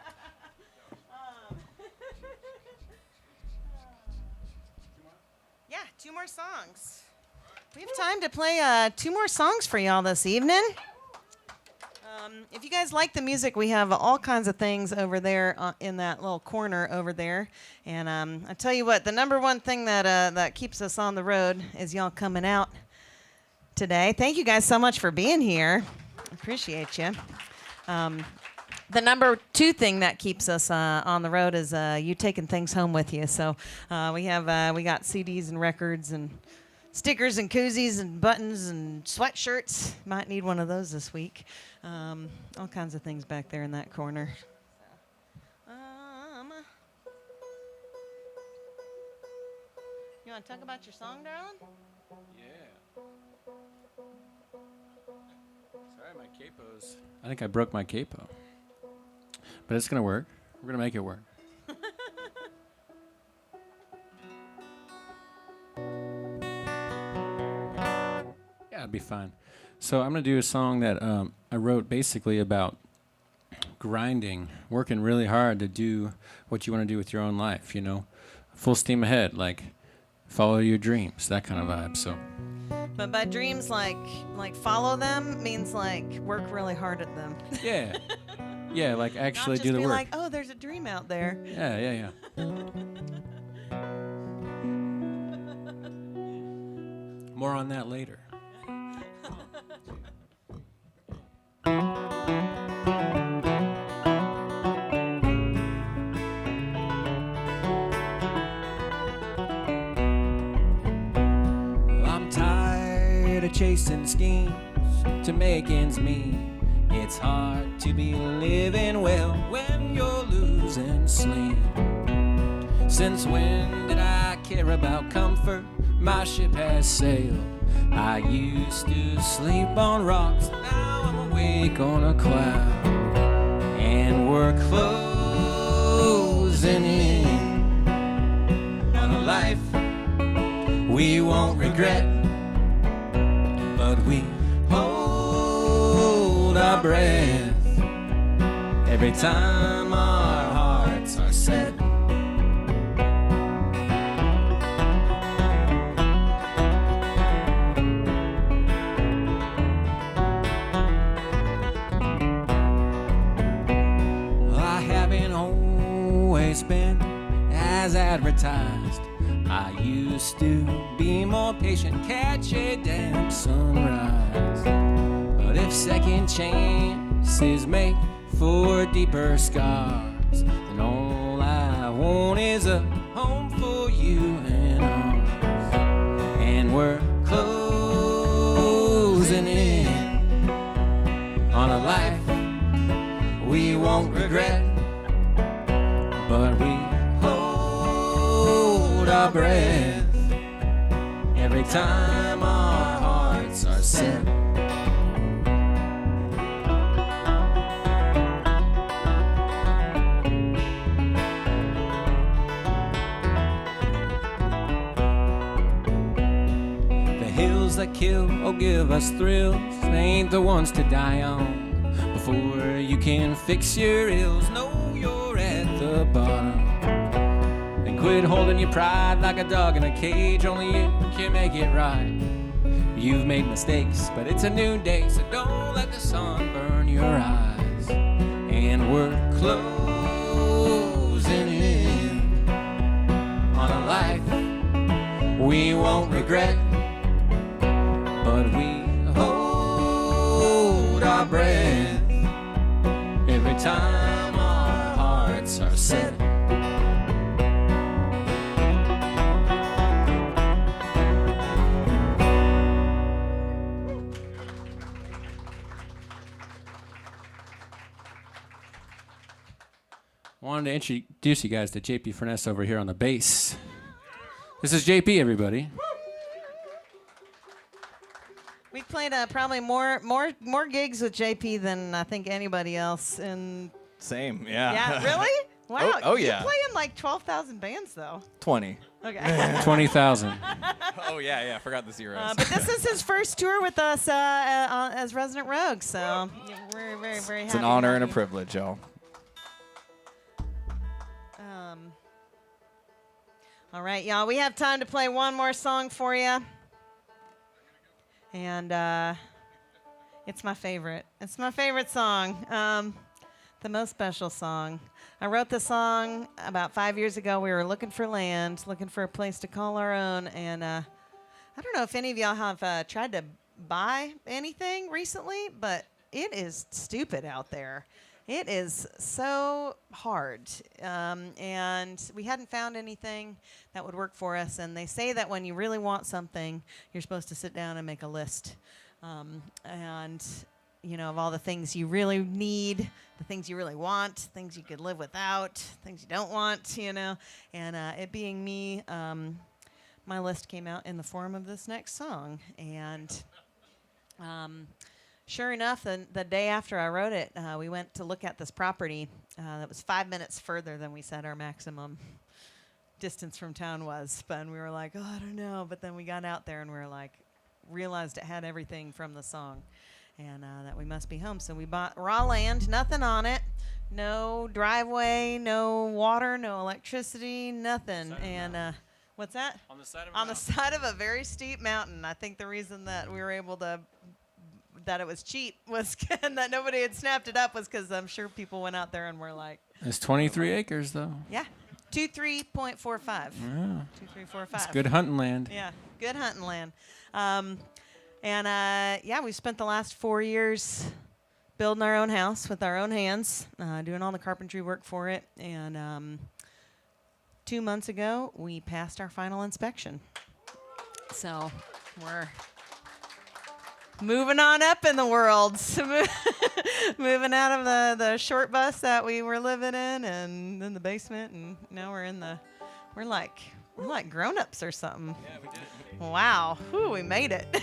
Yeah, 2 more songs. We have time to play 2 more songs for y'all this evening. If you guys like the music, we have all kinds of things over there in that little corner over there. And I tell you what, the number one thing that keeps us on the road is y'all coming out today. Thank you guys so much for being here. Appreciate you. The number 2 thing that keeps us on the road is you taking things home with you. So we got CDs and records and stickers and koozies and buttons and sweatshirts. Might need one of those this week. All kinds of things back there in that corner. You want to talk about your song, darling? Yeah. Sorry, my capo's. I think I broke my capo. But it's going to work. We're going to make it work. Yeah, it'll be fine. So I'm going to do a song that I wrote basically about grinding, working really hard to do what you want to do with your own life, you know. Full steam ahead, like follow your dreams, that kind of vibe. So. But by dreams, like follow them means like work really hard at them. Yeah. Yeah, like actually Not just do the be work. like, oh, there's a dream out there. Yeah. More on that later. I'm tired of chasing schemes to make ends meet. It's hard to be living well when you're losing sleep. Since when did I care about comfort? My ship has sailed. I used to sleep on rocks, now I'm awake on a cloud. And we're closing in on a life we won't regret, but we hold our breath every time our hearts are set. I haven't always been as advertised. I used to be more patient, catch a damn sunrise. But if second chances make for deeper scars, then all I want is a home for you and ours. And we're closing in on a life we won't regret, but we hold our breath every time our hearts are set. The hills that kill or give us thrills ain't the ones to die on. Before you can fix your ills, know you're at the bottom. Then quit holding your pride like a dog in a cage. Only you can make it right. You've made mistakes, but it's a new day, so don't let the sun burn your eyes. and we're closing in on a life we won't regret, but we hold our breath every time our hearts are set. I wanted to introduce you guys to JP Furness over here on the bass. This is JP, everybody. We've played probably more gigs with JP than I think anybody else. And Same, yeah. yeah, really? Wow. Oh, yeah. You play in like 12,000 bands though. 20. Okay. 20,000. Oh, yeah, forgot the zeros. But this is his first tour with us as Resonant Rogue, so yeah, we're very, very happy. It's an honor to and a have you. privilege, y'all. All right, y'all. We have time to play one more song for you. And it's my favorite. It's my favorite song. The most special song. I wrote this song about 5 years ago. We were looking for land, looking for a place to call our own. And I don't know if any of y'all have tried to buy anything recently, but it is stupid out there. It is so hard, and we hadn't found anything that would work for us. And they say that when you really want something, you're supposed to sit down and make a list, and you know, of all the things you really need, the things you really want, things you could live without, things you don't want, you know. And it being me, my list came out in the form of this next song, and. Sure enough, the day after I wrote it, we went to look at this property that was 5 minutes further than we said our maximum distance from town was. But we were like, oh, I don't know. But then we got out there and we were like, realized it had everything from the song, and that we must be home. So we bought raw land, nothing on it, no driveway, no water, no electricity, nothing. And what's that? On the side of On the side of a very steep mountain. I think the reason that we were able to that it was cheap was and that nobody had snapped it up was because I'm sure people went out there and were like, It's 23 acres, though. yeah, 23.45. Yeah. 2345. It's good hunting land. Yeah, good hunting land. Yeah, we spent the last 4 years building our own house with our own hands, doing all the carpentry work for it. And 2 months ago, we passed our final inspection. So we're moving on up in the world. Moving out of the short bus that we were living in and in the basement, and now we're like grown-ups or something. Yeah, we did it. Wow. Whew, we made it.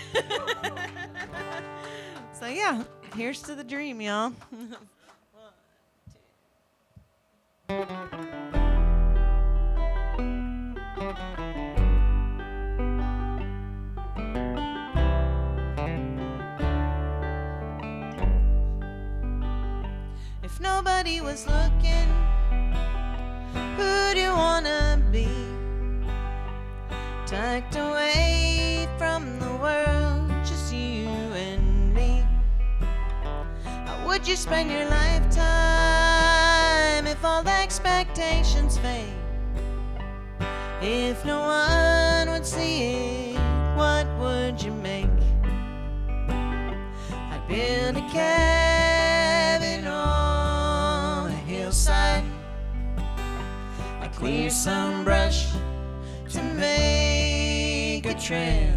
So yeah, here's to the dream, y'all. If nobody was looking, who'd you wanna be? Tucked away from the world, just you and me. How would you spend your lifetime if all the expectations fade? If no one would see it, what would you make? I'd build a cabin on a hillside. I'd clear some brush to make a trail.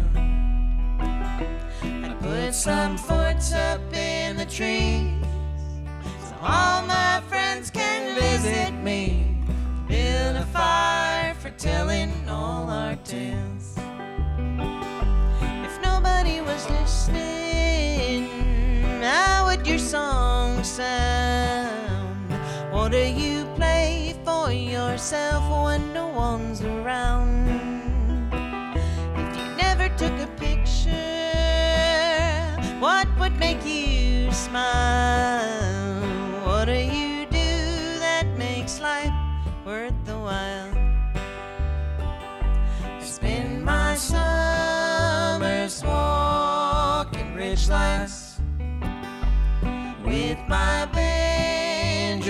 I put some forts up in the trees so all my friends can visit me. Build a fire for telling all our tales. If nobody was listening, how would your song sound? What do you play for yourself when no one's around? If you never took a picture, what would make you smile? What do you do that makes life worth the while? I spend my summers walking ridge lines with my banjo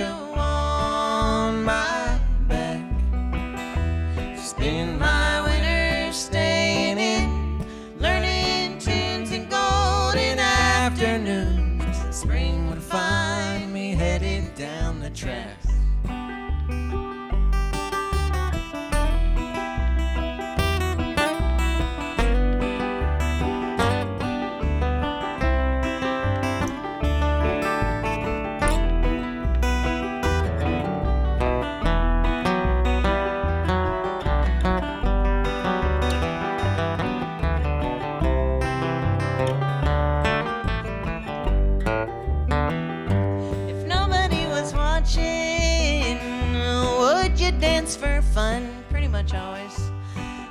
much always.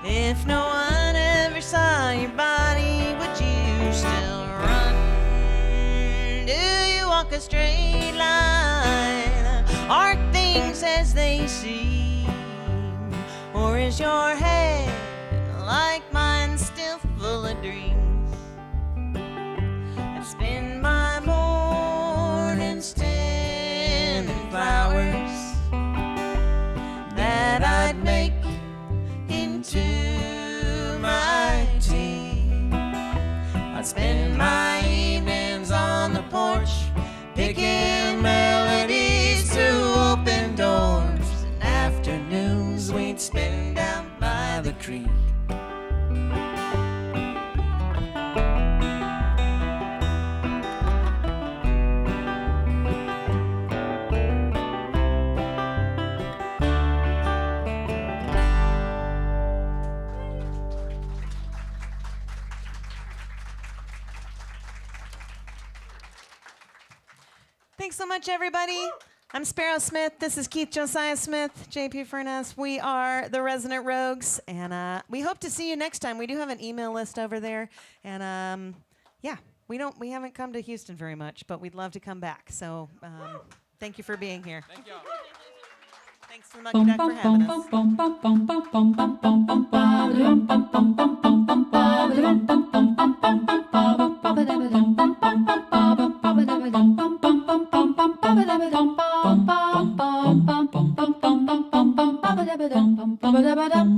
If no one ever saw your body, would you still run? Do you walk a straight line? Are things as they seem? Or is your head like mine still full of dreams? I spend my mornings tending flowers that I'd make into my tea. I'd spend my evenings on the porch picking melodies to open doors, and afternoons we'd spend down by the creek. Thanks so much, everybody. I'm Sparrow Smith. This is Keith Josiah Smith, JP Furness. We are the Resonant Rogues, and we hope to see you next time. We do have an email list over there, and yeah, we haven't come to Houston very much, but we'd love to come back. So thank you for being here. Thank y'all. Thanks to the Monkey Duck for having us. Ba-da-ba-dum,